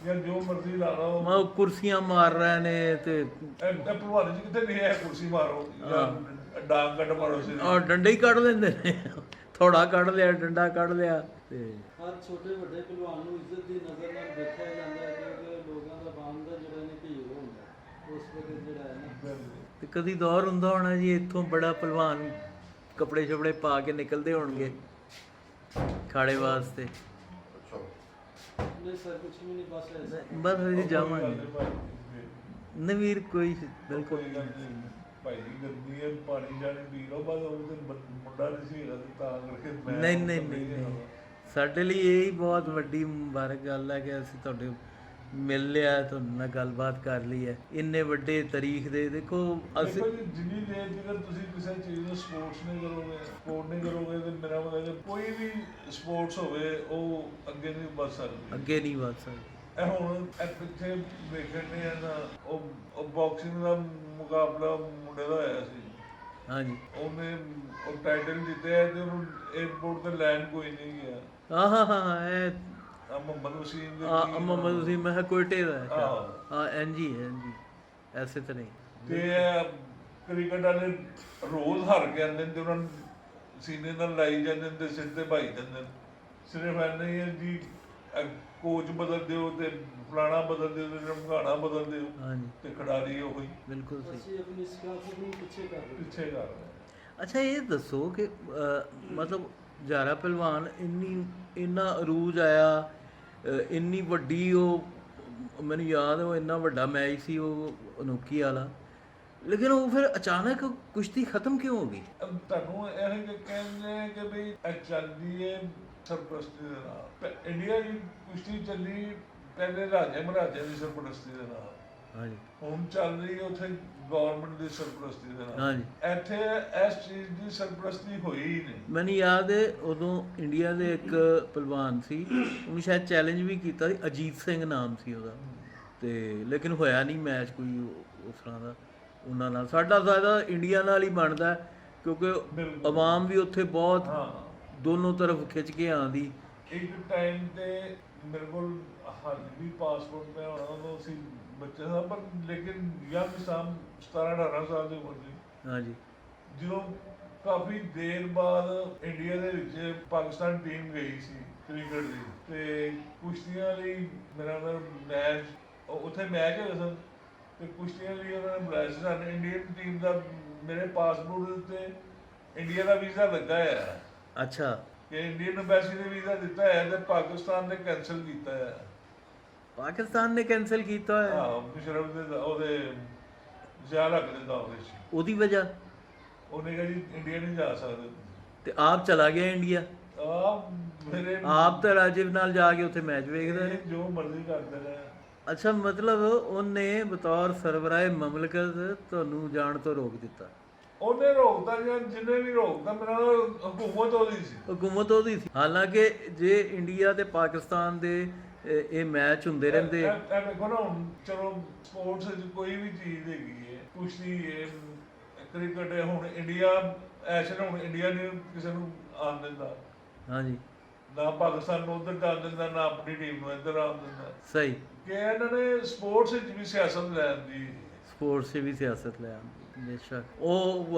ਜਾਂ ਜੋ ਮਰਜ਼ੀ ਲਾ ਲਓ, ਮੈਂ ਉਹ ਕੁਰਸੀਆਂ ਮਾਰ ਰਹੇ ਨੇ ਤੇ ਇਹ ਭਲਵਾਨੀ ਜੀ ਕਿੱਥੇ ਲਿਖਿਆ ਹੈ ਕੁਰਸੀ ਮਾਰੋ ਜਾਂ ਡਾਂਗ ਕੱਢ ਮਾਰੋ ਸੀ। ਔਰ ਡੰਡੇ ਹੀ ਕੱਢ ਲੈਂਦੇ ਨੇ, ਥੋੜਾ ਕੱਢ ਲਿਆ, ਡੰਡਾ ਕੱਢ ਲਿਆ। ਤੇ ਹਰ ਛੋਟੇ ਵੱਡੇ ਪਹਿਲਵਾਨ ਨੂੰ ਇੱਜ਼ਤ ਦੀ ਨਜ਼ਰ ਨਾਲ ਦੇਖਿਆ ਜਾਂਦਾ ਹੈ, ਕਿਉਂਕਿ ਲੋਕਾਂ ਦਾ ਬਾਂਦਾ ਜਿਹੜਾ ਨੇ ਹੀਰੋ ਹੁੰਦਾ ਉਸ ਵੇਲੇ ਜਿਹੜਾ ਹੈ ਨਾ। ਤੇ ਕਦੀ ਦੌਰ ਹੁੰਦਾ ਹੋਣਾ ਜੀ, ਇੱਥੋਂ ਬੜਾ ਪਹਿਲਵਾਨ ਕੱਪੜੇ ਛਪੜੇ ਪਾ ਕੇ ਨਿਕਲਦੇ ਹੋਣਗੇ ਖਾੜੇ ਵਾਸਤੇ। ਨਹੀਂ ਸਰ, ਕੁਝ ਵੀ ਨਹੀਂ, ਬਸ ਐਸਾ। ਬਸ ਅਸੀਂ ਜਾਵਾਂਗੇ ਨਵੀਰ, ਕੋਈ ਬਿਲਕੁਲ ਕੋਈ ਗੱਲ ਨਹੀਂ ਭਾਈ ਜੀ, ਗਰਮੀ ਹੈ ਪਾਣੀ ਜਾਣੇ ਪੀ ਲਓ ਬਸ। ਉਹ ਤੇ ਮੁੰਡਾ ਨਹੀਂ ਸੀ ਹੈਗਾ ਤੇ ਤਾਂ ਕਰਕੇ ਮੈਂ ਨਹੀਂ ਨਹੀਂ ਨਹੀਂ ਨਹੀਂ, ਸਾਡੇ ਲਈ ਇਹ ਹੀ ਬਹੁਤ ਵੱਡੀ ਮੁਬਾਰਕ ਗੱਲ ਹੈ ਕਿ ਅਸੀਂ ਤੁਹਾਡੇ ਮਿਲ ਲਿਆ, ਤੁਹਾਡੇ ਨਾਲ ਗੱਲਬਾਤ ਕਰ ਲਈ ਹੈ ਇੰਨੇ ਵੱਡੇ ਤਾਰੀਖ ਦੇ। ਦੇਖੋ ਅਸੀਂ ਜਿੰਨੀ ਦੇਰ ਜੇਕਰ ਤੁਸੀਂ ਕਿਸੇ ਚੀਜ਼ ਨੂੰ ਸਪੋਰਟਸ ਨਹੀਂ ਕਰੋਗੇ, ਸਪੋਰਟ ਨਹੀਂ ਕਰੋਗੇ, ਤੇ ਮੇਰਾ ਮਤਲਬ ਕੋਈ ਵੀ ਸਪੋਰਟਸ ਹੋਵੇ ਉਹ ਅੱਗੇ ਨਹੀਂ ਵੱਧ ਸਕਦੀ। ਅੱਗੇ ਨਹੀਂ ਵੱਧ ਸਕਦੇ। ਇਹ ਹੁਣ ਇਹ ਪਿੱਛੇ ਵੇਖਣ ਨੇ ਨਾ, ਉਹ ਬਾਕਸਿੰਗ ਦਾ ਮੁਕਾਬਲਾ ਮੁੰਡੇ ਦਾ ਹੋਇਆ ਸੀ। ਹਾਂਜੀ। ਉਹਨੇ ਉਹ ਟਾਈਟਲ ਜਿੱਤਿਆ ਤੇ ਉਹਨੂੰ 에어ਪੋਰਟ ਤੇ ਲੈਂਡ ਕੋਈ ਨਹੀਂ ਗਿਆ। ਹਾਂ ਇਹ ਮੁਹੰਮਦ ਵਸੀਮ ਦੇ ਮੁਹੰਮਦ ਵਸੀਮ ਮੈਂ ਕੋਇਟੇ ਦਾ ਹੈ। ਆਹੋ। ਹਾਂ ਐਨਜੀ ਐਸੇ ਤਰ੍ਹਾਂ ਹੀ। ਤੇ ਕ੍ਰਿਕਟ ਵਾਲੇ ਰੋਜ਼ ਹਾਰ ਕੇ ਆਉਂਦੇ ਨੇ ਤੇ ਉਹਨਾਂ ਨੂੰ ਸੀਨੇ ਨਾਲ ਲਾਈ ਜਾਂਦੇ ਨੇ ਤੇ ਸਿਰ ਤੇ ਭਾਈ ਜਾਂਦੇ ਨੇ। ਸਿਰਫ ਐਨਾ ਹੀ ਹੈ ਜੀ, ਕੋਚ ਬਦਲ ਦਿਓ ਤੇ ਫਲਾਣਾ ਬਦਲ ਦਿਓ ਤੇ ਰਮਗਾਣਾ ਬਦਲ ਦਿਓ। ਹਾਂਜੀ। ਤੇ ਖਿਡਾਰੀ ਉਹੀ ਬਿਲਕੁਲ ਸਹੀ। ਅਸੀਂ ਆਪਣੀ ਸਕਾਫਤ ਨੂੰ ਪਿੱਛੇ ਕਰ ਰਹੇ। ਅੱਛਾ ਇਹ ਦੱਸੋ ਕਿ ਮਤਲਬ ਜਾਰਾ ਪਹਿਲਵਾਨ ਇੰਨਾ ਅਰੂਜ ਆਇਆ, ਇੰਨੀ ਵੱਡੀ ਉਹ ਮੈਨੂੰ ਯਾਦ ਉਹ ਇੰਨਾ ਵੱਡਾ ਮੈਚ ਸੀ ਉਹ ਅਨੋਖੀ ਵਾਲਾ, ਲੇਕਿਨ ਉਹ ਫਿਰ ਅਚਾਨਕ ਕੁਸ਼ਤੀ ਖਤਮ ਕਿਉਂ ਹੋ ਗਈ? ਤੁਹਾਨੂੰ ਇਹ ਕਹਿੰਦੇ ਕਿ ਵੀ ਇਹ ਚੱਲਦੀ ਹੈ ਸਰਪ੍ਰਸਤੀ ਦੇ ਨਾਲ। ਇੰਡੀਆ ਦੀ ਕੁਸ਼ਤੀ ਚੱਲੀ ਪਹਿਲੇ ਰਾਜੇ ਮਹਾਰਾਜਿਆਂ ਦੀ ਸਰਪ੍ਰਸਤੀ ਦੇ ਨਾਲ। ਹਾਂਜੀ। ਹੁਣ ਚੱਲ ਰਹੀ ਹੈ ਉੱਥੇ ਗਵਰਨਮੈਂਟ ਦੀ ਸਰਪ੍ਰਸਤੀ ਦੇ ਨਾਲ। ਹਾਂਜੀ। ਇੱਥੇ ਇਸ ਚੀਜ਼ ਦੀ ਸਰਪ੍ਰਸਤੀ ਹੋਈ ਹੀ ਨਹੀਂ। ਮੈਨੂੰ ਯਾਦ ਹੈ ਉਦੋਂ ਇੰਡੀਆ ਦੇ ਇੱਕ ਪਹਿਲਵਾਨ ਸੀ, ਉਹਨੂੰ ਸ਼ਾਇਦ ਚੈਲੰਜ ਵੀ ਕੀਤਾ ਸੀ, ਅਜੀਤ ਸਿੰਘ ਨਾਮ ਸੀ ਉਹਦਾ, ਤੇ ਲੇਕਿਨ ਹੋਇਆ ਨਹੀਂ ਮੈਚ ਕੋਈ ਉਸ ਤਰ੍ਹਾਂ ਦਾ ਉਹਨਾਂ ਨਾਲ। ਸਾਡਾ ਜ਼ਿਆਦਾ ਇੰਡੀਆ ਨਾਲ ਹੀ ਬਣਦਾ ਕਿਉਂਕਿ ਆਵਾਮ ਵੀ ਉੱਥੇ ਬਹੁਤ ਦੋਨੋਂ ਤਰਫ ਖਿੱਚ ਕੇ ਆਉਂਦੀ। ਇੱਕ ਟਾਈਮ ਤੇ ਮੇਰੇ ਕੋਲ ਹਾਲੇ ਵੀ ਪਾਸਪੋਰਟ ਪਿਆ ਹੋਣਾ, ਉਦੋਂ ਅਸੀਂ ਬੱਚੇ ਸਾਂ, ਪਰ ਲੇਕਿਨ ਯੰਗ ਸਾਂ, 17-18 ਸਾਲ ਦੀ ਉਮਰ ਸੀ। ਹਾਂਜੀ। ਜਦੋਂ ਕਾਫੀ ਦੇਰ ਬਾਅਦ ਇੰਡੀਆ ਦੇ ਵਿੱਚ ਪਾਕਿਸਤਾਨ ਟੀਮ ਗਈ ਸੀ ਕ੍ਰਿਕਟ ਦੀ, ਤੇ ਕੁਸ਼ਤੀਆਂ ਲਈ ਮੇਰਾ ਮੈਚ ਉੱਥੇ ਮੈਚ ਹੋਇਆ ਸਨ ਤੇ ਕੁਸ਼ਤੀਆਂ ਲਈ ਉਹਨਾਂ ਨੇ ਬੁਲਾਇਆ ਸੀ ਸਾਨੂੰ। ਇੰਡੀਅਨ ਟੀਮ ਦਾ ਮੇਰੇ ਪਾਸਪੋਰਟ ਉੱਤੇ ਇੰਡੀਆ ਦਾ ਵੀਜ਼ਾ ਲੱਗਾ ਹੈ। ਅੱਛਾ। ਕਿ ਇੰਡੀਅਨ ਐਮਬੈਸੀ ਨੇ ਵੀਜ਼ਾ ਦਿੱਤਾ ਹੈ ਤੇ ਪਾਕਿਸਤਾਨ ਨੇ ਕੈਂਸਲ ਕੀਤਾ ਹੈ। ਪਾਕਿਸਤਾਨ ਨੇ ਕੈਂਸਲ ਕੀਤਾ ਹੈ? ਹਾਂ, ਮੁਸ਼ਰਫ ਦੇ ਉਹਦੇ ਜ਼ਿਆਦਾ ਰੱਖ ਦਿੰਦਾ ਉਹਦੇ ਚ। ਉਹਦੀ ਵਜ੍ਹਾ ਉਹਨੇ ਕਿਹਾ ਜੀ ਇੰਡੀਆ ਨਹੀਂ ਜਾ ਸਕਦੇ। ਤੇ ਆਪ ਚਲਾ ਗਿਆ ਇੰਡੀਆ? ਆਪ ਤਾਂ ਰਾਜੀਵ ਨਾਲ ਜਾ ਕੇ ਉੱਥੇ ਮੈਚ ਵੇਖਦਾ ਹੈ, ਜੋ ਮਰਜ਼ੀ ਕਰਦੇ ਰਹੇ। ਅੱਛਾ, ਮਤਲਬ ਉਹਨੇ ਬਤੌਰ ਸਰਬਰਾਏ ਮਮਲਕਤ ਤੁਹਾਨੂੰ ਜਾਣ ਤੋਂ ਰੋਕ ਦਿੱਤਾ? ਉਹਨੇ ਰੋਕਦਾ ਜਾਂ ਜਿਹਨੇ ਵੀ ਰੋਕਦਾ, ਮੇਰਾ ਹਕੂਮਤ ਉਹਦੀ ਸੀ। ਹਕੂਮਤ ਉਹਦੀ ਸੀ। ਹਾਲਾਂਕਿ ਜੇ ਇੰਡੀਆ ਤੇ ਪਾਕਿਸਤਾਨ ਦੇ ਇਹ ਮੈਚ ਹੁੰਦੇ ਰਹਿੰਦੇ। ਵੇਖੋ ਨਾ, ਹੁਣ ਚਲੋ ਸਪੋਰਟਸ ਵਿੱਚ ਕੋਈ ਵੀ ਚੀਜ਼ ਹੈਗੀ ਹੈ, ਕੁਸ਼ਤੀ ਹੈ, ਕ੍ਰਿਕਟ ਹੈ, ਹੁਣ ਇੰਡੀਆ ਐਸ਼ਨ ਹੁਣ ਇੰਡੀਆ ਨੇ ਕਿਸੇ ਨੂੰ ਆਉਣ ਦਿੰਦਾ। ਹਾਂਜੀ। ਨਾ ਪਾਕਿਸਤਾਨ ਨੂੰ ਉੱਧਰ ਜਾਣ ਦਿੰਦਾ, ਨਾ ਆਪਣੀ ਟੀਮ ਨੂੰ ਇੱਧਰ ਆਉਣ ਦਿੰਦਾ। ਸਹੀ। ਕਿ ਇਹਨਾਂ ਨੇ ਸਪੋਰਟਸ ਵਿੱਚ ਵੀ ਸਿਆਸਤ ਲੈ ਆਂਦੀ। ਸਪੋਰਟਸ 'ਚ ਵੀ ਸਿਆਸਤ ਲੈ ਆਂਦੀ, ਬੇਸ਼ੱਕ। ਉਹ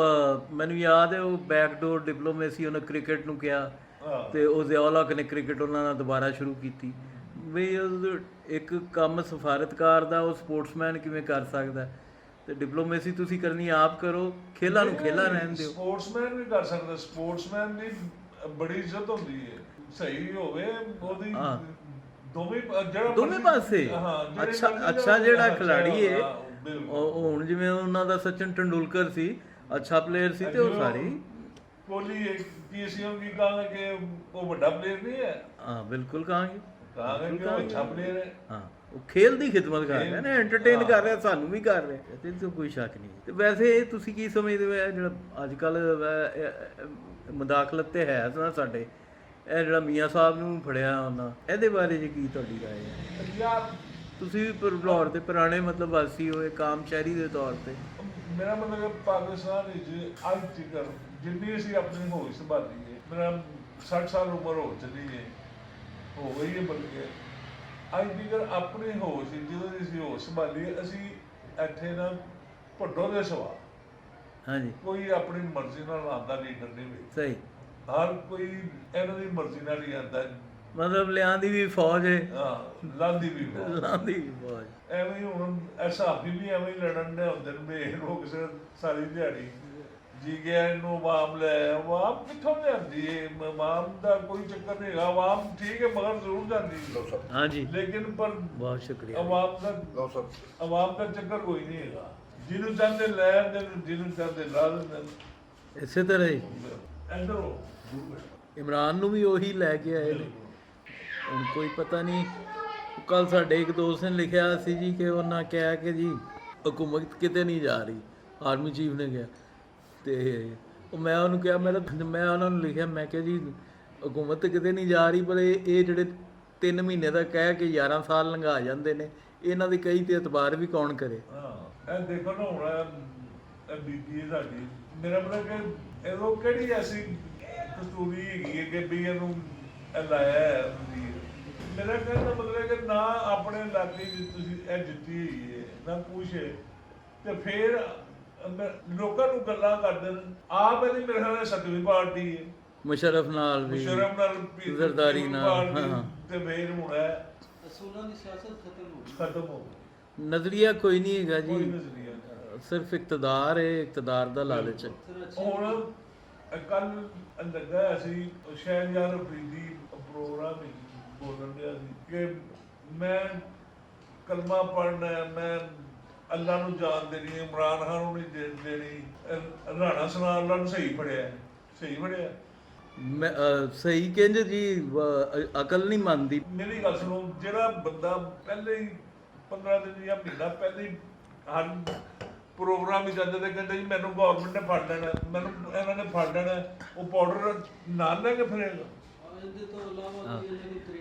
ਮੈਨੂੰ ਯਾਦ ਹੈ ਉਹ ਬੈਕਡੋਰ ਡਿਪਲੋਮੇਸੀ ਉਹਨੇ ਕ੍ਰਿਕਟ ਨੂੰ ਕਿਹਾ ਹਾਂ। ਤੇ ਉਹ ਜ਼ਿਆਉਲ ਹਕ ਨੇ ਕ੍ਰਿਕਟ ਉਹਨਾਂ ਨਾਲ ਦੁਬਾਰਾ ਸ਼ੁਰੂ ਕੀਤੀ ਵੀ ਇੱਕ ਕੰਮ ਸਫਾਰਤਕਾਰ ਦਾ ਉਹ ਸਪੋਰਟਸਮੈਨ ਕਿਵੇਂ ਕਰ ਸਕਦਾ ਤੇ ਡਿਪਲੋਮੇਸੀ ਤੁਸੀਂ ਕਰਨੀ ਆਪ ਕਰੋ, ਖੇਲਾਂ ਨੂੰ ਖੇਲਾਂ ਰਹਿਣ ਦਿਓ। ਸਪੋਰਟਸਮੈਨ ਵੀ ਕਰ ਸਕਦਾ, ਸਪੋਰਟਸਮੈਨ ਦੀ ਬੜੀ ਇੱਜ਼ਤ ਹੁੰਦੀ ਹੈ, ਸਹੀ ਹੋਵੇ ਉਹਦੀ ਜਿਹੜਾ ਦੋਵੇਂ ਪਾਸੇ ਅੱਛਾ ਜਿਹੜਾ ਖਿਲਾੜੀ ਹੈ ਉਹ ਹੁਣ ਜਿਵੇਂ ਉਹਨਾਂ ਦਾ ਸਚਿਨ ਤੰਦੂਲਕਰ ਸੀ, ਅੱਛਾ ਪਲੇਅਰ ਸੀ ਤੇ ਉਹ ਸਾਰੀ ਕੋਹਲੀ ਕੀ ਅਸੀਂ ਉਹ ਕੀ ਕਹਾਂਗੇ ਕਿ ਉਹ ਵੱਡਾ ਪਲੇਅਰ ਨਹੀਂ ਹੈ? ਹਾਂ ਬਿਲਕੁਲ ਕਹਾਂਗੇ ਕਿ ਉਹ ਅੱਛਾ ਪਲੇਅਰ ਹੈ। ਹਾਂ ਉਹ ਖੇਲ ਦੀ ਖਿਦਮਤ ਕਰ ਰਿਹਾ ਨਾ, ਐਂਟਰਟੇਨ ਕਰ ਰਿਹਾ, ਸਾਨੂੰ ਵੀ ਕਰ ਰਿਹਾ, ਤੇ ਇਹਦੇ 'ਚ ਕੋਈ ਸ਼ੱਕ ਨਹੀਂ। ਤੇ ਵੈਸੇ ਤੁਸੀਂ ਕੀ ਸਮਝਦੇ ਹੋ ਜਿਹੜਾ ਅੱਜ ਕੱਲ ਮੁਦਾਖਲਤ ਤੇ ਹੈ ਨਾ ਸਾਡੇ, ਇਹ ਜਿਹੜਾ ਮੀਆਂ ਸਾਹਿਬ ਨੂੰ ਫੜਿਆ ਉਹਨਾਂ, ਇਹਦੇ ਬਾਰੇ ਜੀ ਕੀ ਤੁਹਾਡੀ ਰਾਏ ਹੈ? ਯਾਰ ਤੁਸੀਂ ਵੀ ਲਾਹੌਰ ਦੇ ਪੁਰਾਣੇ ਮਤਲਬ ਵਾਸੀ ਹੋਏ, ਕਾਮ ਸ਼ਹਿਰੀ ਦੇ ਤੌਰ ਤੇ। ਮੇਰਾ ਮਤਲਬ ਕਿ ਪਾਕਿਸਤਾਨ ਵਿੱਚ ਅੱਜ ਤੱਕ ਜਿੰਨੀ ਅਸੀਂ ਆਪਣੀ ਹੋਸ਼ ਸੰਭਾਲੀ ਹੈ, ਮੇਰਾ 60 ਸਾਲ ਉਮਰ ਹੋ ਚਲੀ ਹੈ, ਹੋ ਗਈ ਹੈ, ਬਲਕਿ ਅੱਜ ਤੱਕ ਆਪਣੀ ਹੋਸ਼ ਜਦੋਂ ਅਸੀਂ ਹੋਸ਼ ਸੰਭਾਲੀ ਅਸੀਂ ਇੱਥੇ ਨਾ ਭੱਟੋ ਦੇ ਸਵਾ ਹਾਂਜੀ ਕੋਈ ਆਪਣੀ ਮਰਜ਼ੀ ਨਾਲ ਆਉਂਦਾ ਲੀਡਰ ਨਹੀਂ ਵੇ, ਸਹੀ, ਹਰ ਕੋਈ ਇਹਨਾਂ ਦੀ ਮਰਜ਼ੀ ਨਾਲ ਹੀ ਆਉਂਦਾ, ਮਤਲਬ ਲਿਆਂ ਦੀ ਵੀ ਫੌਜ ਹੈ, ਹਾਂ ਲਾਂਦੀ ਵੀ ਬਹੁਤ। ਲਾਂਦੀ ਵੀ ਫੌਜ। ਐਵੇਂ ਹੀ ਹੁਣ ਐਸਾਫੀ ਵੀ ਐਵੇਂ ਹੀ ਲੜਨ ਦੇ ਹੁੰਦੇ ਨੇ ਵੇ ਲੋਕ ਸਾਰੀ ਦਿਹਾੜੀ ਜੀ ਗਿਆ ਇਹਨੂੰ ਆਵਾਮ ਲੈ, ਆਵਾਮ ਕਿੱਥੋਂ ਲਿਆਂਦੀ ਹੈ? ਆਵਾਮ ਦਾ ਕੋਈ ਚੱਕਰ ਨਹੀਂ ਹੈਗਾ, ਆਵਾਮ ਠੀਕ ਹੈ ਮਗਰ ਜ਼ਰੂਰ ਜਾਂਦੀ ਹਾਂਜੀ ਲੇਕਿਨ ਪਰ ਬਹੁਤ ਸ਼ੁਕਰੀਆ। ਆਵਾਮ ਦਾ ਚੱਕਰ ਕੋਈ ਨਹੀਂ ਹੈਗਾ, ਜਿਹਨੂੰ ਚਾਹੁੰਦੇ ਲੈ ਆਉਂਦੇ ਨੇ, ਜਿਹਨੂੰ ਚਾਹੁੰਦੇ ਲਾ ਦਿੰਦੇ ਨੇ। ਇਸੇ ਤਰ੍ਹਾਂ ਹੀ ਇੱਧਰੋਂ ਇਮਰਾਨ ਨੂੰ ਵੀ ਉਹੀ ਲੈ ਕੇ ਆਏ ਨੇ। ਹੁਣ ਕੋਈ ਪਤਾ ਨਹੀਂ, ਕੱਲ ਸਾਡੇ ਇੱਕ ਦੋਸਤ ਨੇ ਲਿਖਿਆ ਸੀ ਜੀ ਕਿ ਉਹਨਾਂ ਕਿਹਾ ਕਿ ਜੀ ਹਕੂਮਤ ਕਿਤੇ ਨਹੀਂ ਜਾ ਰਹੀ, ਆਰਮੀ ਚੀਫ ਨੇ ਕਿਹਾ, ਤੇ ਉਹ ਮੈਂ ਉਹਨੂੰ ਕਿਹਾ ਮੈਂ ਉਹਨਾਂ ਨੂੰ ਲਿਖਿਆ, ਮੈਂ ਕਿਹਾ ਜੀ ਹਕੂਮਤ ਕਿਤੇ ਨਹੀਂ ਜਾ ਰਹੀ, ਪਰ ਇਹ ਜਿਹੜੇ 3 ਮਹੀਨੇ ਦਾ ਕਹਿ ਕੇ 11 ਸਾਲ ਲੰਘਾ ਜਾਂਦੇ ਨੇ, ਇਹਨਾਂ ਦੀ ਕਈ ਤੇ ਇਤਬਾਰ ਵੀ ਕੌਣ ਕਰੇ। ਹਾਂ ਇਹ ਦੇਖੋ ਨਾ ਹੁਣ ਇਹ ਬੀਬੀ ਹੈ ਸਾਡੀ, ਮੇਰਾ ਮਤਲਬ ਕਿ ਇਹੋ ਕਿਹੜੀ ਐਸੀ ਕਸਤੂਰੀ ਹੈਗੀ ਹੈ ਕਿ ਵੀ ਇਹਨੂੰ ਲਾਇਆ ਹੈ ਵਜ਼ੀਰ। ਮੇਰਾ ਕਹਿਣ ਦਾ ਮਤਲਬ ਹੈ ਕਿ ਨਾ ਆਪਣੇ ਇਲਾਕੇ ਵਿੱਚ ਤੁਸੀਂ ਇਹ ਜਿੱਤੀ ਹੋਈ ਹੈ ਨਾ ਕੁਛ ਹੈ, ਤੇ ਫਿਰ ਲੋਕਾਂ ਨੂੰ ਗੱਲਾਂ ਕਰਦੇ ਨੇ। ਆਪ ਇਹਦੀ ਮੇਰੇ ਖਿਆਲ ਨਾਲ 7ਵੀਂ ਪਾਰਟੀ ਹੈ, ਮੁਸ਼ਰਫ ਨਾਲ ਵੀ, ਮੁਸ਼ਰਫ ਨਾਲ ਜ਼ਰਦਾਰੀ ਨਾਲ, ਹਾਂ ਤੇ ਮੇਰ ਹੁਣ ਹੈ ਅਸੂਲਾਂ ਦੀ ਸਿਆਸਤ ਖਤਮ ਹੋ ਗਈ, ਨਜ਼ਰੀਆ ਕੋਈ ਨਹੀਂ ਹੈਗਾ ਕੋਈ ਜੀ, ਨਜ਼ਰੀਆ। ਸਿਰਫ ਇਕਤਦਾਰ ਹੈ, ਇਕਤਦਾਰ ਦਾ ਲਾਲਚ ਹੈ। ਹੁਣ ਕੱਲ ਲੱਗਾ ਸੀ ਸ਼ਹਿਨਜ਼ਾਦ ਅਫਰੀਦੀ ਪ੍ਰੋਗਰਾਮ ਵਿੱਚ ਬੋਲਣ ਡਿਆ ਸੀ ਕਿ ਮੈਂ ਕਲਮਾ ਪੜ੍ਹਨਾ, ਮੈਂ ਅੱਲਾ ਨੂੰ ਜਾਨ ਦੇਣੀ, ਇਮਰਾਨ ਖਾਨ ਨੂੰ ਨਹੀਂ ਦੇਣੀ। ਰਾਣਾ ਸਨਾਉਲਾ ਨੂੰ ਸਹੀ ਫੜਿਆ, ਸਹੀ ਫੜਿਆ। ਮੈਂ ਸਹੀ ਕਹਿੰਦੇ ਜੀ, ਅਕਲ ਨਹੀਂ ਮੰਨਦੀ। ਮੇਰੀ ਗੱਲ ਸੁਣੋ, ਜਿਹੜਾ ਬੰਦਾ ਪਹਿਲੇ ਹੀ 15 ਦਿਨ ਜਾਂ ਮਹੀਨਾ ਪਹਿਲੇ ਹੀ ਹਰ ਪ੍ਰੋਗਰਾਮ ਵਿੱਚ ਜਾਂਦੇ ਤੇ ਕਹਿੰਦੇ ਜੀ ਮੈਨੂੰ ਗਵਰਨਮੈਂਟ ਨੇ ਫੜ ਲੈਣਾ, ਮੈਨੂੰ ਇਹਨਾਂ ਨੇ ਫੜ ਲੈਣਾ, ਉਹ ਪਾਊਡਰ ਨਾਲ ਲੈ ਕੇ ਫਿਰੇਗਾ। ਇਹਦੇ ਤੋਂ ਇਲਾਵਾ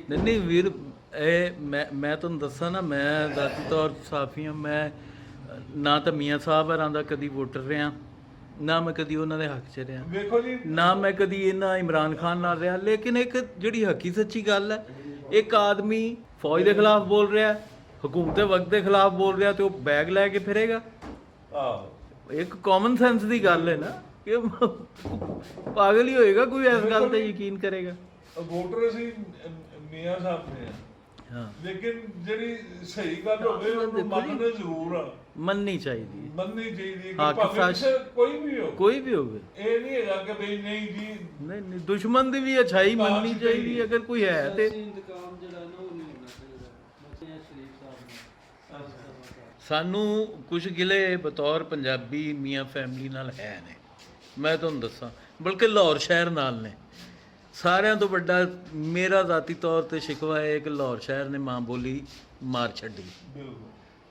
ਨਹੀਂ ਨਹੀਂ ਵੀਰ, ਇਹ ਮੈਂ ਤੁਹਾਨੂੰ ਦੱਸਾਂ ਨਾ, ਮੈਂ ਜ਼ਾਤੀ ਤੌਰ ਸਾਫੀ ਹਾਂ, ਮੈਂ ਨਾ ਤਾਂ ਮੀਆਂ ਸਾਹਿਬ ਹਰਾਂ ਦਾ ਕਦੀ ਵੋਟਰ ਰਿਹਾ, ਨਾ ਮੈਂ ਕਦੀ ਉਹਨਾਂ ਦੇ ਹੱਕ 'ਚ ਰਿਹਾ, ਵੇਖੋ ਜੀ ਨਾ ਮੈਂ ਕਦੀ ਇਹਨਾਂ ਇਮਰਾਨ ਖਾਨ ਨਾਲ ਰਿਹਾ। ਲੇਕਿਨ ਇੱਕ ਜਿਹੜੀ ਹਕੀ ਸੱਚੀ ਗੱਲ ਹੈ, ਇੱਕ ਆਦਮੀ ਫੌਜ ਦੇ ਖਿਲਾਫ ਬੋਲ ਰਿਹਾ, ਹਕੂਮਤ ਵਕਤ ਦੇ ਖਿਲਾਫ ਬੋਲ ਰਿਹਾ, ਤੇ ਉਹ ਬੈਗ ਲੈ ਕੇ ਫਿਰੇਗਾ। ਆਹੋ ਇੱਕ ਕਾਮਨ ਸੈਂਸ ਦੀ ਗੱਲ ਹੈ ਨਾ, ਕਿ ਪਾਗਲ ਹੀ ਹੋਏਗਾ ਕੋਈ ਇਸ ਗੱਲ ਤੇ ਯਕੀਨ ਕਰੇਗਾ। ਵੋਟਰ ਅਸੀਂ ਮੀਆਂ ਸਾਹਿਬ ਨੇ, ਹਾਂ ਲੇਕਿਨ ਜਿਹੜੀ ਸਹੀ ਗੱਲ ਹੋਵੇ ਉਹਨੂੰ ਮੰਨਣਾ ਜ਼ਰੂਰ ਆ, ਮੰਨਣੀ ਚਾਹੀਦੀ, ਮੰਨਣੀ ਚਾਹੀਦੀ ਹਾਂ, ਕਿ ਭਾਵੇਂ ਕਿਸੇ ਕੋਈ ਵੀ ਹੋ, ਕੋਈ ਵੀ ਹੋਵੇ। ਇਹ ਨਹੀਂ ਹੈਗਾ ਕਿ ਬਈ ਨਹੀਂ ਜੀ ਨਹੀਂ ਨਹੀਂ, ਦੁਸ਼ਮਣ ਦੀ ਵੀ ਅਛਾਈ ਮੰਨਣੀ ਚਾਹੀਦੀ, ਅਗਰ ਕੋਈ ਹੈ ਤੇ। ਇੰਤਕਾਮ ਜਿਹੜਾ ਨਾ ਉਹ ਨਹੀਂ ਹੋਣਾ ਚਾਹੀਦਾ। ਬੱਚਿਆਂ ਸ਼ਰੀਫ ਸਾਹਿਬ ਨੇ ਸਾਨੂੰ ਕੁਝ ਗਿਲੇ ਬਤੌਰ ਪੰਜਾਬੀ ਮੀਆਂ ਫੈਮਿਲੀ ਨਾਲ ਹੈ ਨੇ, ਮੈਂ ਤੁਹਾਨੂੰ ਦੱਸਾਂ, ਬਲਕਿ ਲਾਹੌਰ ਸ਼ਹਿਰ ਨਾਲ ਨੇ। ਸਾਰਿਆਂ ਤੋਂ ਵੱਡਾ ਮੇਰਾ ਜ਼ਾਤੀ ਤੌਰ ਤੇ ਸ਼ਿਕਵਾ ਹੈ ਕਿ ਲਾਹੌਰ ਸ਼ਹਿਰ ਨੇ ਮਾਂ ਬੋਲੀ ਮਾਰ ਛੱਡੀ।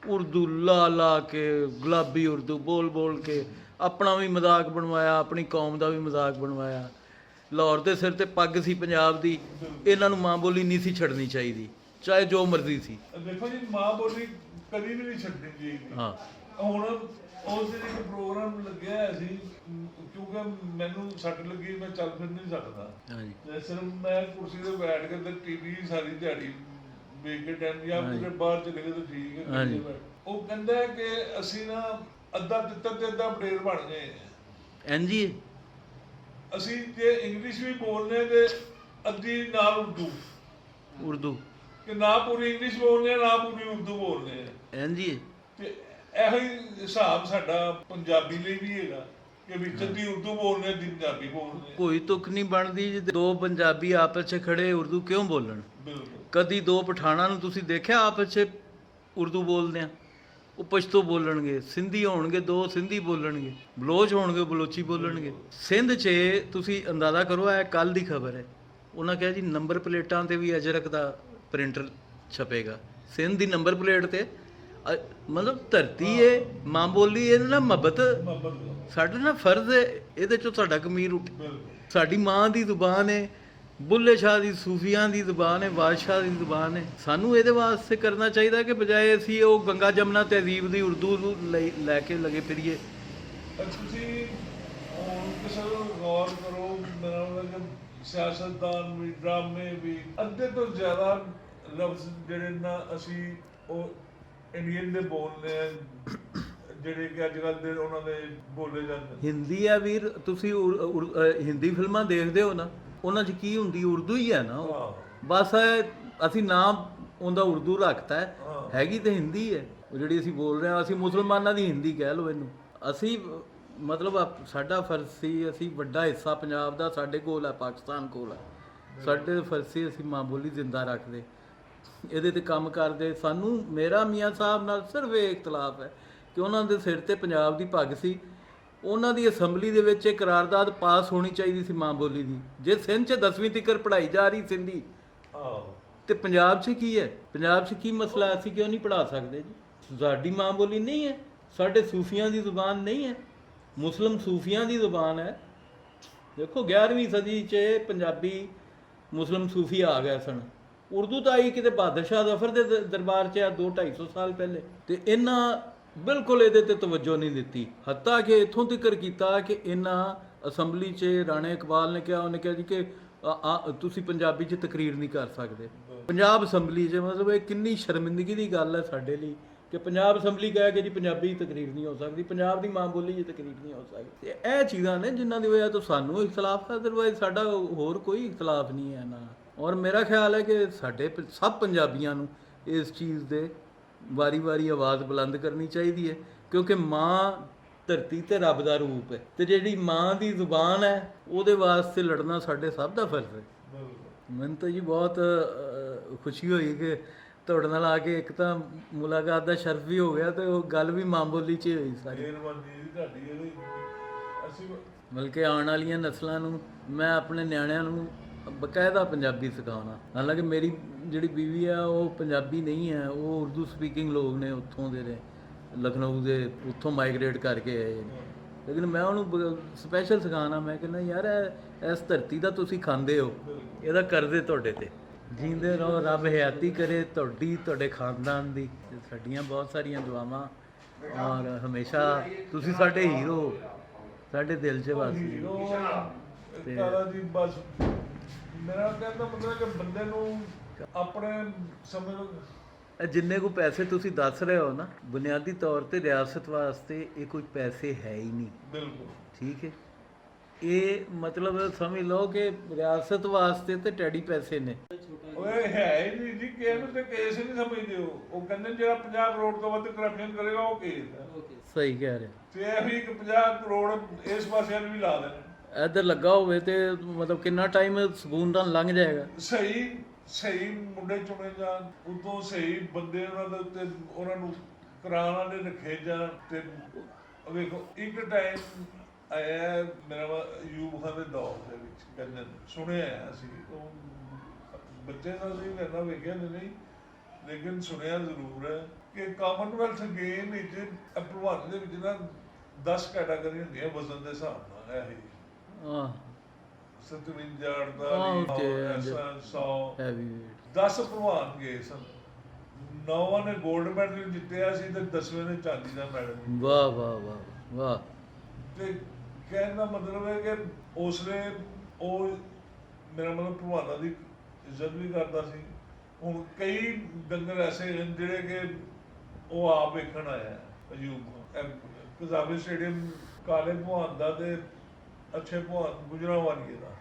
ਉਰਦੂ ਲਾ ਲਾ ਕੇ, ਗੁਲਾਬੀ ਉਰਦੂ ਬੋਲ ਬੋਲ ਕੇ ਆਪਣਾ ਵੀ ਮਜ਼ਾਕ ਬਣਵਾਇਆ, ਆਪਣੀ ਕੌਮ ਦਾ ਵੀ ਮਜ਼ਾਕ ਬਣਵਾਇਆ। ਲਾਹੌਰ ਦੇ ਸਿਰ ਤੇ ਪੱਗ ਸੀ ਪੰਜਾਬ ਦੀ, ਇਹਨਾਂ ਨੂੰ ਮਾਂ ਬੋਲੀ ਨਹੀਂ ਸੀ ਛੱਡਣੀ ਚਾਹੀਦੀ, ਚਾਹੇ ਜੋ ਮਰਜ਼ੀ ਸੀ। ਦੇਖੋ ਜੀ ਮਾਂ ਬੋਲੀ ਕਦੀ ਵੀ ਨਹੀਂ ਛੱਡਣੀ ਚਾਹੀਦੀ। ਹਾਂ ਹੁਣ ਉਸ ਦਿਨ ਇੱਕ ਪ੍ਰੋਗਰਾਮ ਲੱਗਿਆ ਹੋਇਆ ਸੀ, ਕਿਉਂਕਿ ਮੈਨੂੰ ਸੱਟ ਲੱਗੀ, ਮੈਂ ਚੱਲ ਫਿਰ ਨਹੀਂ ਸਕਦਾ, ਹਾਂਜੀ ਸਿਰਫ ਮੈਂ ਕੁਰਸੀ ਤੇ ਬੈਠ ਕੇ ਤੇ ਟੀਵੀ ਸਾਰੀ ਦਿਹਾੜੀ ਵੇਖ ਕੇ ਟਾਈਮ ਜਾਂ ਫਿਰ ਬਾਹਰ ਚਲੇ ਗਏ ਤਾਂ ਠੀਕ ਹੈ। ਹਾਂਜੀ। ਉਹ ਕਹਿੰਦਾ ਕਿ ਅਸੀਂ ਨਾ ਅੱਧਾ ਤਿੱਤਰ ਤੇ ਅੱਧਾ ਪਲੇਅਰ ਬਣ ਗਏ। ਐਨਜੀ ਅਸੀਂ ਜੇ ਇੰਗਲਿਸ਼ ਵੀ ਬੋਲਦੇ ਤੇ ਅੱਧੀ ਨਾਲ ਉਰਦੂ ਕਿ ਨਾ ਪੂਰੀ ਇੰਗਲਿਸ਼ ਬੋਲਦੇ ਆ ਨਾ ਪੂਰੀ ਉਰਦੂ ਬੋਲਦੇ ਆ। ਇੰਜੀ ਤੇ ਇਹੋ ਹੀ ਹਿਸਾਬ ਸਾਡਾ ਪੰਜਾਬੀ ਲਈ ਵੀ ਹੈਗਾ ਕਿ ਵਿੱਚ ਅੱਧੀ ਉਰਦੂ ਬੋਲਦੇ ਅੱਧੀ ਪੰਜਾਬੀ ਬੋਲਦੇ ਆ। ਕੋਈ ਤੁਕ ਨਹੀਂ ਬਣਦੀ ਜੇ ਦੋ ਪੰਜਾਬੀ ਆਪਸ 'ਚ ਖੜੇ ਉਰਦੂ ਕਿਉਂ ਬੋਲਣ? ਬਿਲਕੁਲ। ਕਦੀ ਦੋ ਪਠਾਣਾਂ ਨੂੰ ਤੁਸੀਂ ਦੇਖਿਆ ਆਪਸ 'ਚ ਉਰਦੂ ਬੋਲਦੇ ਆ? ਉਹ ਪਸ਼ਤੋ ਬੋਲਣਗੇ, ਸਿੰਧੀ ਹੋਣਗੇ ਦੋ ਸਿੰਧੀ ਬੋਲਣਗੇ, ਬਲੋਚ ਹੋਣਗੇ ਬਲੋਚੀ ਬੋਲਣਗੇ। ਸਿੰਧ 'ਚ ਤੁਸੀਂ ਅੰਦਾਜ਼ਾ ਕਰੋ, ਇਹ ਕੱਲ ਦੀ ਖਬਰ ਹੈ, ਉਹਨਾਂ ਕਿਹਾ ਜੀ ਨੰਬਰ ਪਲੇਟਾਂ ਤੇ ਵੀ ਅਜਰਕ ਦਾ ਪ੍ਰਿੰਟਰ ਛਪੇਗਾ। ਸਿੰਧ ਦੀ ਨੰਬਰ ਪਲੇਟ ਤੇ ਮਤਲਬ ਧਰਤੀ ਏ, ਮਾਂ ਬੋਲੀ, ਇਹਦੇ ਨਾਲ ਮੁਹੱਬਤ ਸਾਡਾ ਨਾ ਫਰਜ਼ ਹੈ, ਇਹਦੇ 'ਚੋਂ ਸਾਡਾ ਕਮੀਰ ਉੱਠ। ਸਾਡੀ ਮਾਂ ਦੀ ਜ਼ੁਬਾਨ ਹੈ, ਬੁੱਲੇ ਸ਼ਾਹ ਦੀ ਸੂਫੀਆਂ ਦੀ ਜ਼ੁਬਾਨ ਹੈ, ਬਾਦਸ਼ਾਹ ਦੀ ਜ਼ੁਬਾਨ ਹੈ। ਸਾਨੂੰ ਇਹਦੇ ਵਾਸਤੇ ਕਰਨਾ ਚਾਹੀਦਾ ਕਿ ਬਜਾਏ ਅਸੀਂ ਉਹ ਗੰਗਾ ਜਮਨਾ ਤਹਿਜ਼ੀਬ ਦੀ ਉਰਦੂ ਨੂੰ ਲੈ ਕੇ ਲਗੇ ਫਿਰੀਏ। ਤੁਸੀਂ ਹੁਣ ਕਿਸੇ ਨੂੰ ਗੌਰ ਕਰੋ, ਮੇਰਾ ਮਤਲਬ ਕਿ ਸਿਆਸਤਦਾਨ ਵੀ, ਡਰਾਮੇ ਵੀ, ਅੱਧੇ ਤੋਂ ਜ਼ਿਆਦਾ ਲਫ਼ਜ਼ ਜਿਹੜੇ ਨਾ ਅਸੀਂ ਉਹ ਇੰਡੀਅਨ ਦੇ ਬੋਲਦੇ ਆ, ਜਿਹੜੇ ਕਿ ਅੱਜ ਕੱਲ੍ਹ ਦੇ ਉਹਨਾਂ ਦੇ ਬੋਲੇ ਜਾਂਦੇ। ਹਿੰਦੀ ਆ ਵੀਰ, ਤੁਸੀਂ ਹਿੰਦੀ ਫਿਲਮਾਂ ਦੇਖਦੇ ਹੋ ਨਾ, ਉਹਨਾਂ 'ਚ ਕੀ ਹੁੰਦੀ? ਉਰਦੂ ਹੀ ਹੈ ਨਾ ਉਹ। ਬਸ ਅਸੀਂ ਨਾਮ ਉਹਦਾ ਉਰਦੂ ਰੱਖਤਾ ਹੈ, ਹੈਗੀ ਤੇ ਹਿੰਦੀ ਹੈ ਉਹ ਜਿਹੜੀ ਅਸੀਂ ਬੋਲ ਰਹੇ ਹਾਂ। ਅਸੀਂ ਮੁਸਲਮਾਨਾਂ ਦੀ ਹਿੰਦੀ ਕਹਿ ਲਓ ਇਹਨੂੰ। ਅਸੀਂ ਮਤਲਬ ਸਾਡਾ ਫਰਜ਼ ਸੀ, ਅਸੀਂ ਵੱਡਾ ਹਿੱਸਾ ਪੰਜਾਬ ਦਾ ਸਾਡੇ ਕੋਲ ਹੈ, ਪਾਕਿਸਤਾਨ ਕੋਲ ਹੈ, ਸਾਡੇ ਫਰਜ਼ ਸੀ ਅਸੀਂ ਮਾਂ ਬੋਲੀ ਜ਼ਿੰਦਾ ਰੱਖਦੇ, ਇਹਦੇ ਤੇ ਕੰਮ ਕਰਦੇ। ਸਾਨੂੰ ਮੇਰਾ ਮੀਆਂ ਸਾਹਿਬ ਨਾਲ ਸਿਰਫ ਇਹ ਇਖਤਲਾਫ ਹੈ ਕਿ ਉਹਨਾਂ ਦੇ ਸਿਰ ਤੇ ਪੰਜਾਬ ਦੀ ਪੱਗ ਸੀ। ਉਹਨਾਂ ਦੀ ਅਸੈਂਬਲੀ ਦੇ ਵਿੱਚ ਇਹ ਕਰਾਰਦਾਦ ਪਾਸ ਹੋਣੀ ਚਾਹੀਦੀ ਸੀ ਮਾਂ ਬੋਲੀ ਦੀ। ਜੇ ਸਿੰਧ 'ਚ 10ਵੀਂ ਤੱਕ ਪੜ੍ਹਾਈ ਜਾ ਰਹੀ ਸਿੰਧੀ, ਤੇ ਪੰਜਾਬ 'ਚ ਕੀ ਹੈ? ਪੰਜਾਬ 'ਚ ਕੀ ਮਸਲਾ? ਅਸੀਂ ਕਿਉਂ ਨਹੀਂ ਪੜ੍ਹਾ ਸਕਦੇ ਜੀ? ਸਾਡੀ ਮਾਂ ਬੋਲੀ ਨਹੀਂ ਹੈ, ਸਾਡੇ ਸੂਫੀਆਂ ਦੀ ਜ਼ੁਬਾਨ ਨਹੀਂ ਹੈ, ਮੁਸਲਿਮ ਸੂਫੀਆਂ ਦੀ ਜ਼ੁਬਾਨ ਹੈ। ਦੇਖੋ 11ਵੀਂ ਸਦੀ 'ਚ ਪੰਜਾਬੀ ਮੁਸਲਿਮ ਸੂਫੀ ਆ ਗਏ ਸਨ। ਉਰਦੂ ਤਾਂ ਆਈ ਕਿਤੇ ਬਹਾਦਰ ਸ਼ਾਹ ਜ਼ਫਰ ਦੇ ਦਰਬਾਰ 'ਚ ਆ 200-250 ਸਾਲ ਪਹਿਲੇ, ਤੇ ਇਹਨਾਂ ਬਿਲਕੁਲ ਇਹਦੇ ਤੇ ਤਵੱਜੋ ਨਹੀਂ ਦਿੱਤੀ। ਹੱਤਾ ਕਿ ਇੱਥੋਂ ਤੱਕ ਕੀਤਾ ਕਿ ਇਹਨਾਂ ਅਸੈਂਬਲੀ 'ਚ ਰਾਣਾ ਇਕਬਾਲ ਨੇ ਕਿਹਾ, ਉਹਨੇ ਕਿਹਾ ਜੀ ਕਿ ਤੁਸੀਂ ਪੰਜਾਬੀ 'ਚ ਤਕਰੀਰ ਨਹੀਂ ਕਰ ਸਕਦੇ ਪੰਜਾਬ ਅਸੈਂਬਲੀ 'ਚ। ਮਤਲਬ ਇਹ ਕਿੰਨੀ ਸ਼ਰਮਿੰਦਗੀ ਦੀ ਗੱਲ ਹੈ ਸਾਡੇ ਲਈ ਕਿ ਪੰਜਾਬ ਅਸੈਂਬਲੀ ਕਹਿ ਕੇ ਜੀ ਪੰਜਾਬੀ ਤਕਰੀਰ ਨਹੀਂ ਹੋ ਸਕਦੀ, ਪੰਜਾਬ ਦੀ ਮਾਂ ਬੋਲੀ 'ਚ ਤਕਰੀਰ ਨਹੀਂ ਹੋ ਸਕਦੀ। ਤੇ ਇਹ ਚੀਜ਼ਾਂ ਨੇ ਜਿਨ੍ਹਾਂ ਦੀ ਵਜ੍ਹਾ ਤੋਂ ਸਾਨੂੰ ਇਖਤਲਾਫ ਹੈ, ਅਦਰਵਾਈਜ਼ ਸਾਡਾ ਹੋਰ ਕੋਈ ਇਖਤਲਾਫ ਨਹੀਂ ਹੈ ਨਾ। ਔਰ ਮੇਰਾ ਖਿਆਲ ਹੈ ਕਿ ਸਾਡੇ ਸਭ ਪੰਜਾਬੀਆਂ ਨੂੰ ਇਸ ਚੀਜ਼ ਦੇ ਵਾਰੀ-ਵਾਰੀ ਆਵਾਜ਼ ਬੁਲੰਦ ਕਰਨੀ ਚਾਹੀਦੀ ਹੈ, ਕਿਉਂਕਿ ਮਾਂ ਧਰਤੀ ਤੇ ਰੱਬ ਦਾ ਰੂਪ ਹੈ, ਤੇ ਜਿਹੜੀ ਮਾਂ ਦੀ ਜ਼ੁਬਾਨ ਹੈ ਉਹਦੇ ਵਾਸਤੇ ਲੜਨਾ ਸਾਡੇ ਸਭ ਦਾ ਫਰਜ਼ ਹੈ। ਮੈਨੂੰ ਤਾਂ ਜੀ ਬਹੁਤ ਖੁਸ਼ੀ ਹੋਈ ਕਿ ਤੁਹਾਡੇ ਨਾਲ ਆ ਕੇ ਇੱਕ ਤਾਂ ਮੁਲਾਕਾਤ ਦਾ ਸ਼ਰਫ ਵੀ ਹੋ ਗਿਆ, ਤੇ ਉਹ ਗੱਲ ਵੀ ਮਾਂ ਬੋਲੀ 'ਚ ਹੋਈ ਸਾਰੀ। ਬਲਕਿ ਆਉਣ ਵਾਲੀਆਂ ਨਸਲਾਂ ਨੂੰ ਮੈਂ ਆਪਣੇ ਨਿਆਣਿਆਂ ਨੂੰ ਬਕਾਇਦਾ ਪੰਜਾਬੀ ਸਿਖਾਉਣਾ। ਹਾਲਾਂਕਿ ਮੇਰੀ ਜਿਹੜੀ ਬੀਵੀ ਆ ਉਹ ਪੰਜਾਬੀ ਨਹੀਂ ਹੈ, ਉਹ ਉਰਦੂ ਸਪੀਕਿੰਗ ਲੋਕ ਨੇ, ਉੱਥੋਂ ਦੇ ਨੇ, ਲਖਨਊ ਦੇ, ਉੱਥੋਂ ਮਾਈਗ੍ਰੇਟ ਕਰਕੇ ਆਏ ਨੇ। ਲੇਕਿਨ ਮੈਂ ਉਹਨੂੰ ਸਪੈਸ਼ਲ ਸਿਖਾਉਣਾ। ਮੈਂ ਕਹਿੰਦਾ ਯਾਰ ਇਸ ਧਰਤੀ ਦਾ ਤੁਸੀਂ ਖਾਂਦੇ ਹੋ, ਇਹਦਾ ਕਰਦੇ ਤੁਹਾਡੇ ਤੇ। ਜੀਂਦੇ ਰਹੋ, ਰੱਬ ਹਯਾਤੀ ਕਰੇ ਤੁਹਾਡੀ, ਤੁਹਾਡੇ ਖਾਨਦਾਨ ਦੀ। ਸਾਡੀਆਂ ਬਹੁਤ ਸਾਰੀਆਂ ਦੁਆਵਾਂ, ਔਰ ਹਮੇਸ਼ਾ ਤੁਸੀਂ ਸਾਡੇ ਹੀਰੋ, ਸਾਡੇ ਦਿਲ 'ਚ ਵਸਦੇ ਜੀ ਬਸ ਮੇਰਾ ਕਹਿੰਦਾ ਮਤਲਬ ਕਿ ਬੰਦੇ ਨੂੰ ਆਪਣੇ ਸਮਝ ਜਿੰਨੇ ਕੋ ਪੈਸੇ ਤੁਸੀਂ ਦੱਸ ਰਹੇ ਹੋ ਨਾ, ਬੁਨਿਆਦੀ ਤੌਰ ਤੇ ਰਿਆਸਤ ਵਾਸਤੇ ਇਹ ਕੋਈ ਪੈਸੇ ਹੈ ਹੀ ਨਹੀਂ। ਬਿਲਕੁਲ ਠੀਕ ਹੈ, ਇਹ ਮਤਲਬ ਸਮਝ ਲਓ ਕਿ ਰਿਆਸਤ ਵਾਸਤੇ ਤੇ ਟੈਡੀ ਪੈਸੇ ਨੇ। ਓਏ ਹੈ ਹੀ ਨਹੀਂ ਜੀ, ਕਿਸੇ ਨੂੰ ਤੇ ਕੇਸ ਨਹੀਂ ਸਮਝਦੇ ਹੋ। ਉਹ ਕਹਿੰਦੇ ਜਿਹੜਾ 50 ਕਰੋੜ ਤੋਂ ਵੱਧ ਕਰਪਸ਼ਨ ਕਰੇਗਾ ਉਹ ਕੇਸ ਹੈ। ਸਹੀ ਕਹਿ ਰਹੇ। ਤੇ ਇਹ ਵੀ 50 ਕਰੋੜ ਇਸ ਪਾਸੇ ਨੂੰ ਵੀ ਲਾ ਦੇਣ, ਇੱਧਰ ਲੱਗਾ ਹੋਵੇ ਤੇ ਮਤਲਬ ਕਿੰਨਾ ਟਾਈਮ ਸਕੂਨ ਨਾਲ ਲੰਘ ਜਾਏਗਾ। ਸਹੀ ਮੁੰਡੇ ਚੁਣੇ ਜਾਣ, ਉਦੋਂ ਸਹੀ ਬੰਦੇ ਉਹਨਾਂ ਦੇ ਉੱਤੇ ਉਹਨਾਂ ਨੂੰ ਕਰਾਉਣ ਵਾਲੇ ਰੱਖੇ ਜਾਣ। ਤੇ ਵੇਖੋ ਇੱਕ ਟਾਈਮ ਆਇਆ ਮੇਰਾ ਅਯੂਬ ਖਾਨ ਦੇ ਦੌਰ ਦੇ ਵਿੱਚ, ਕਹਿੰਦੇ ਸੁਣਿਆ ਅਸੀਂ, ਉਹ ਬੱਚੇ ਨਾਲ ਨਹੀਂ ਕਰਨਾ ਵੇਖਿਆ ਨਹੀਂ, ਲੇਕਿਨ ਸੁਣਿਆ ਜ਼ਰੂਰ ਹੈ ਕਿ ਕਾਮਨਵੈਲਥ ਗੇਮ ਵਿੱਚ ਭਲਵਾਨੀ ਦੇ ਵਿੱਚ ਨਾ 10 ਕੈਟਾਗਰੀ ਹੁੰਦੀਆਂ ਵਜ਼ਨ ਦੇ ਹਿਸਾਬ ਨਾਲ। ਇਹ 57 ਦਾ 100 10 ਭਲਵਾਨ ਗਏ ਸਨ। 9 ਨੇ 골ਡ ਮੈਡਲ ਜਿੱਤਿਆ ਸੀ ਤੇ 10ਵੇਂ ਨੇ ਚਾਂਦੀ ਦਾ ਮੈਡਲ। ਵਾਹ ਵਾਹ ਵਾਹ ਵਾਹ। ਤੇ ਕਹਿਣ ਦਾ ਮਤਲਬ ਹੈ ਕਿ ਉਸਨੇ ਉਹ ਮੇਰਾ ਮਤਲਬ ਭਲਵਾਨਾਂ ਦੀ ਇੱਜ਼ਤ ਵੀ ਕਰਦਾ ਸੀ। ਹੁਣ ਕਈ ਡੰਗਰ ਐਸੇ ਹਨ ਜਿਹੜੇ ਕਿ ਉਹ ਆਪ ਵੇਖਣ ਆਇਆ ਅਯੂਬ ਕਜ਼ਾਬੀ ਸਟੇਡੀਅਮ ਕਾਲੇ ਭਲਵਾਨ ਦਾ ਤੇ ਅੱਛੇ ਭਲਵਾਨ ਗੁਜਰਾਂਵਾਲੀਏ ਦਾ,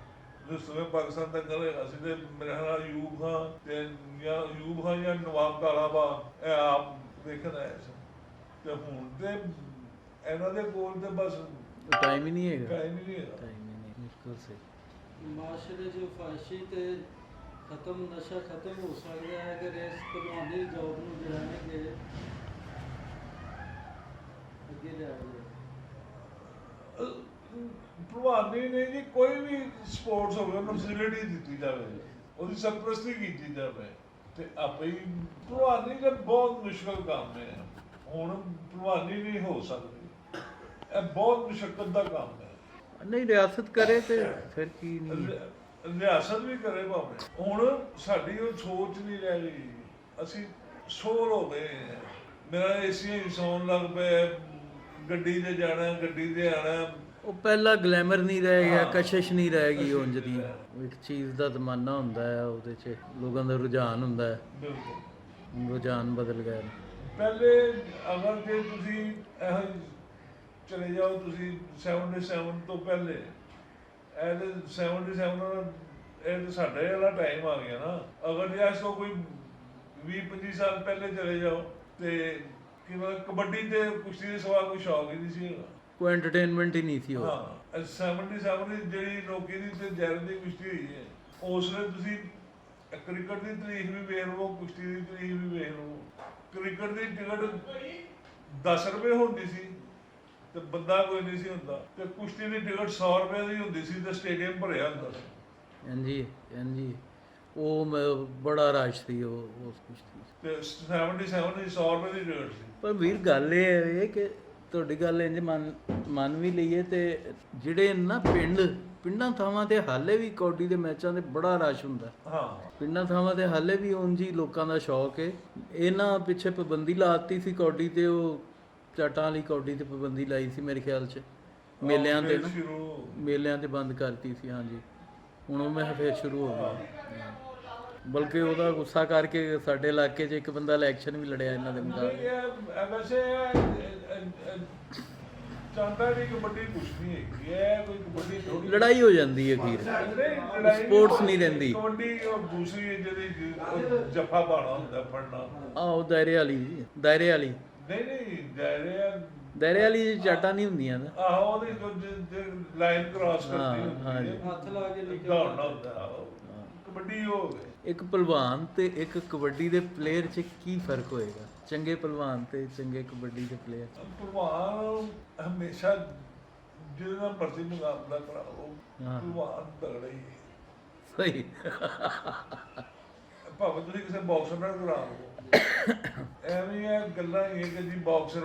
ਜਿਵੇਂ ਪਾਕਿਸਤਾਨ ਦਾ ਗੱਲ ਅਸੀਂ ਤੇ ਮੇਰੇ ਖਿਆਲ ਅਯੂਬ ਖਾਨ ਤੇ ਜਾਂ ਅਯੂਬ ਖਾਨ ਜਾਂ ਨਵਾਬ ਕਾਲਾਬਾ ਇਹ ਆਪ ਵੇਖਣ ਆਏ ਸੀ। ਤੇ ਹੁਣ ਤੇ ਇਹਨਾਂ ਦੇ ਕੋਲ ਤੇ ਬਸ ਟਾਈਮ ਹੀ ਨਹੀਂ ਹੈਗਾ, ਟਾਈਮ ਹੀ ਨਹੀਂ ਹੈਗਾ। ਟਾਈਮ ਹੀ ਨਹੀਂ, ਬਿਲਕੁਲ ਸਹੀ। ਮਾਸ਼ਰੇ 'ਚ ਫਾਸ਼ੀ ਤੇ ਖਤਮ, ਨਸ਼ਾ ਖਤਮ ਹੋ ਸਕਦਾ ਹੈ ਅਗਰ ਇਸ ਭਲਵਾਨੀ ਜੋਬ ਨੂੰ ਜਿਹੜਾ ਹੈ ਕਿ ਅੱਗੇ ਲਿਆ ਜਾਏ। ਭਲਵਾਨੀ ਨੇ ਜੀ ਕੋਈ ਵੀ ਸਪੋਰਟਸ ਹੋਵੇ ਉਹਨੂੰ ਫੈਸਿਲਿਟੀ ਦਿੱਤੀ ਜਾਵੇ, ਉਹਦੀ ਸਰਪ੍ਰਸਤੀ ਕੀਤੀ ਜਾਵੇ ਤੇ ਆਪੇ ਹੀ ਭਲਵਾਨੀ ਦਾ ਬਹੁਤ ਮੁਸ਼ਕਲ ਕੰਮ ਹੈ। ਹੁਣ ਭਲਵਾਨੀ ਨਹੀਂ ਹੋ ਸਕਦੀ, ਇਹ ਬਹੁਤ ਮੁਸ਼ਕਲ ਦਾ ਕੰਮ ਹੈ। ਨਹੀਂ ਰਿਆਸਤ ਕਰੇ ਤੇ ਫਿਰ ਕੀ ਨਹੀਂ। ਰਿਆਸਤ ਵੀ ਕਰੇ ਭਾਵੇਂ। ਹੁਣ ਸਾਡੀ ਉਹ ਸੋਚ ਨਹੀਂ ਰਹਿ ਗਈ, ਅਸੀਂ ਸੋਲ ਹੋ ਗਏ ਹਾਂ। ਮੇਰਾ ਏਸੀਆਂ ਹੀ ਸੌਣ ਲੱਗ ਪਿਆ, ਗੱਡੀ ਤੇ ਜਾਣਾ, ਗੱਡੀ ਤੇ ਆਣਾ। ਉਹ ਪਹਿਲਾ ਗਲੈਮਰ ਨਹੀਂ ਰਹਿ ਗਿਆ, ਹਾਂ। ਕਸ਼ਿਸ਼ ਨਹੀਂ ਰਹਿ ਗਈ ਕਸ਼ਿਸ਼ ਉਂਝ ਦੀ। ਨਹੀਂ ਰਹਿ ਉਹ ਇੱਕ ਚੀਜ਼ ਦਾ ਜ਼ਮਾਨਾ ਹੁੰਦਾ ਹੈ, ਉਹਦੇ 'ਚ ਲੋਕਾਂ ਦਾ ਰੁਝਾਨ ਹੁੰਦਾ ਹੈ, ਬਿਲਕੁਲ ਰੁਝਾਨ ਬਦਲ ਗਏ ਨੇ। ਪਹਿਲੇ ਅਗਰ ਜੇ ਤੁਸੀਂ ਇਹੋ ਚਲੇ ਜਾਓ, ਤੁਸੀਂ 77 ਤੋਂ ਪਹਿਲੇ, ਇਹ ਤੇ 77 ਇਹ ਤਾਂ ਸਾਡੇ ਵਾਲਾ ਟਾਈਮ ਆ ਗਿਆ ਨਾ। ਅਗਰ ਜੇ ਇਸ ਤੋਂ ਕੋਈ 20-25 ਸਾਲ ਪਹਿਲੇ ਚਲੇ ਜਾਓ ਤੇ ਕਿਵੇਂ ਕਬੱਡੀ ਤੇ ਕੁਸ਼ਤੀ ਦੇ ਸਿਵਾ ਕੋਈ ਸ਼ੌਕ ਹੀ ਨਹੀਂ ਸੀ ਹੈਗਾ। ਕੋਈ ਐਂਟਰਟੇਨਮੈਂਟ ਹੀ ਨਹੀਂ ਸੀ ਉਹ। ਹਾਂ 77 ਦੀ ਜਿਹੜੀ ਲੋਕੀ ਦੀ ਤੇ ਜੈਲ ਦੀ ਕੁਸ਼ਤੀ ਹੋਈ ਹੈ, ਉਸ ਵੇਲੇ ਤੁਸੀਂ ਕ੍ਰਿਕਟ ਦੀ ਤਰੀਕ ਵੀ ਵੇਖ ਲਓ, ਕੁਸ਼ਤੀ ਦੀ ਤਰੀਕ ਵੀ ਵੇਖ ਲਓ। ਕ੍ਰਿਕਟ ਦੀ ਟਿਕਟ 10 ਰੁਪਏ ਹੁੰਦੀ ਸੀ ਤੇ ਬੰਦਾ ਕੋਈ ਨਹੀਂ ਸੀ ਹੁੰਦਾ, ਤੇ ਕੁਸ਼ਤੀ ਦੀ ਟਿਕਟ 100 ਰੁਪਏ ਦੀ ਹੁੰਦੀ ਸੀ ਤੇ ਸਟੇਡੀਅਮ ਭਰਿਆ ਹੁੰਦਾ ਸੀ। ਹਾਂਜੀ ਹਾਂਜੀ, ਉਹ ਬੜਾ ਰਸ਼ ਸੀ ਉਹ ਉਸ ਕੁਸ਼ਤੀ 'ਚ। ਤੇ 77 ਦੀ 100 ਰੁਪਏ ਦੀ ਟਿਕਟ ਸੀ। ਪਰ ਵੀਰ ਗੱਲ ਇਹ ਹੈ ਕਿ ਤੁਹਾਡੀ ਗੱਲ ਇੰਜ ਮੰਨ ਵੀ ਲਈਏ ਤੇ ਜਿਹੜੇ ਨਾ ਪਿੰਡਾਂ ਥਾਵਾਂ ਤੇ ਹਾਲੇ ਵੀ ਕੌਡੀ ਦੇ ਮੈਚਾਂ ਤੇ ਬੜਾ ਰਸ਼ ਹੁੰਦਾ। ਹਾਂ ਪਿੰਡਾਂ ਥਾਵਾਂ ਤੇ ਹਾਲੇ ਵੀ ਉਂਝ ਹੀ ਲੋਕਾਂ ਦਾ ਸ਼ੌਕ ਹੈ। ਇਹਨਾਂ ਪਿੱਛੇ ਪਾਬੰਦੀ ਲਾਤੀ ਸੀ ਕੌਡੀ ਤੇ, ਉਹ ਚਾਟਾਂ ਵਾਲੀ ਕੌਡੀ ਤੇ ਪਾਬੰਦੀ ਲਾਈ ਸੀ ਮੇਰੇ ਖਿਆਲ 'ਚ, ਮੇਲਿਆਂ ਤੇ ਨਾ, ਮੇਲਿਆਂ ਤੇ ਬੰਦ ਕਰਤੀ ਸੀ। ਹਾਂਜੀ ਹੁਣ ਉਹ ਮੈਂ ਫਿਰ ਸ਼ੁਰੂ ਹੋ ਗਿਆ। ਬਲਕਿ ਉਹਦਾ ਗੁੱਸਾ ਕਰਕੇ ਸਾਡੇ ਇਲਾਕੇ 'ਚ ਇੱਕ ਬੰਦਾ ਇਲੈਕਸ਼ਨ ਵੀ ਲੜਿਆ ਇਹਨਾਂ ਦੇ ਮੁਕਾਬਲੇ। ਵੈਸੇ ਚਾਹੁੰਦਾ ਵੀ ਕਬੱਡੀ ਕੁਛ ਨਹੀਂ ਹੈਗੀ ਹੈ, ਕੋਈ ਕਬੱਡੀ ਥੋੜੀ ਲੜਾਈ ਹੋ ਜਾਂਦੀ ਹੈ ਅਖੀਰ, ਸਪੋਰਟਸ ਨਹੀਂ ਰਹਿੰਦੀ। ਕਬੱਡੀ ਉਹ ਦੂਸਰੀ ਜਿਹੜੀ ਜੱਫਾ ਪਾਣਾ ਹੁੰਦਾ, ਫੜਨਾ। ਆਹੋ ਦਾਇਰੇ ਵਾਲੀ ਨਹੀਂ ਦਾਇਰੇ ਵਾਲੀ ਚਾਟਾਂ ਨਹੀਂ ਹੁੰਦੀਆਂ ਨਾ। ਆਹੋ ਉਹਦੀ ਲਾਈਨ ਕ੍ਰਾਸ ਕਰਦੀ ਹੁੰਦੀ ਹੈ, ਹੱਥ ਲਾ ਕੇ ਦੌੜਨਾ ਹੁੰਦਾ। ਆਹੋ ਕਬੱਡੀ ਹੋ ਗਈ। ਇੱਕ ਪਹਿਲਵਾਨ ਤੇ ਇੱਕ ਕਬੱਡੀ ਦੇ ਪਲੇਅਰ 'ਚ ਕੀ ਫਰਕ ਹੋਏਗਾ? ਚੰਗੇ ਪਹਿਲਵਾਨ ਤੇ ਚੰਗੇ ਕਬੱਡੀ ਦੇ ਪਲੇਅਰ। ਭਲਵਾਨ ਹਮੇਸ਼ਾ ਜਿਹਦੇ ਨਾਲ ਮਰਜ਼ੀ ਮੁਕਾਬਲਾ ਕਰਾਓ, ਹਾਂ। ਭਲਵਾਨ ਤਗੜਾ ਹੀ ਹੈ। ਸਹੀ। ਭਾਵੇਂ ਤੁਸੀਂ ਕਿਸੇ ਬਾਕਸਰ ਨਾਲ ਕਰਾ ਲਓ, ਐਵੇਂ ਇਹ ਗੱਲਾਂ ਹੀ ਹੈ ਕਿ ਜੀ ਬਾਕਸਰ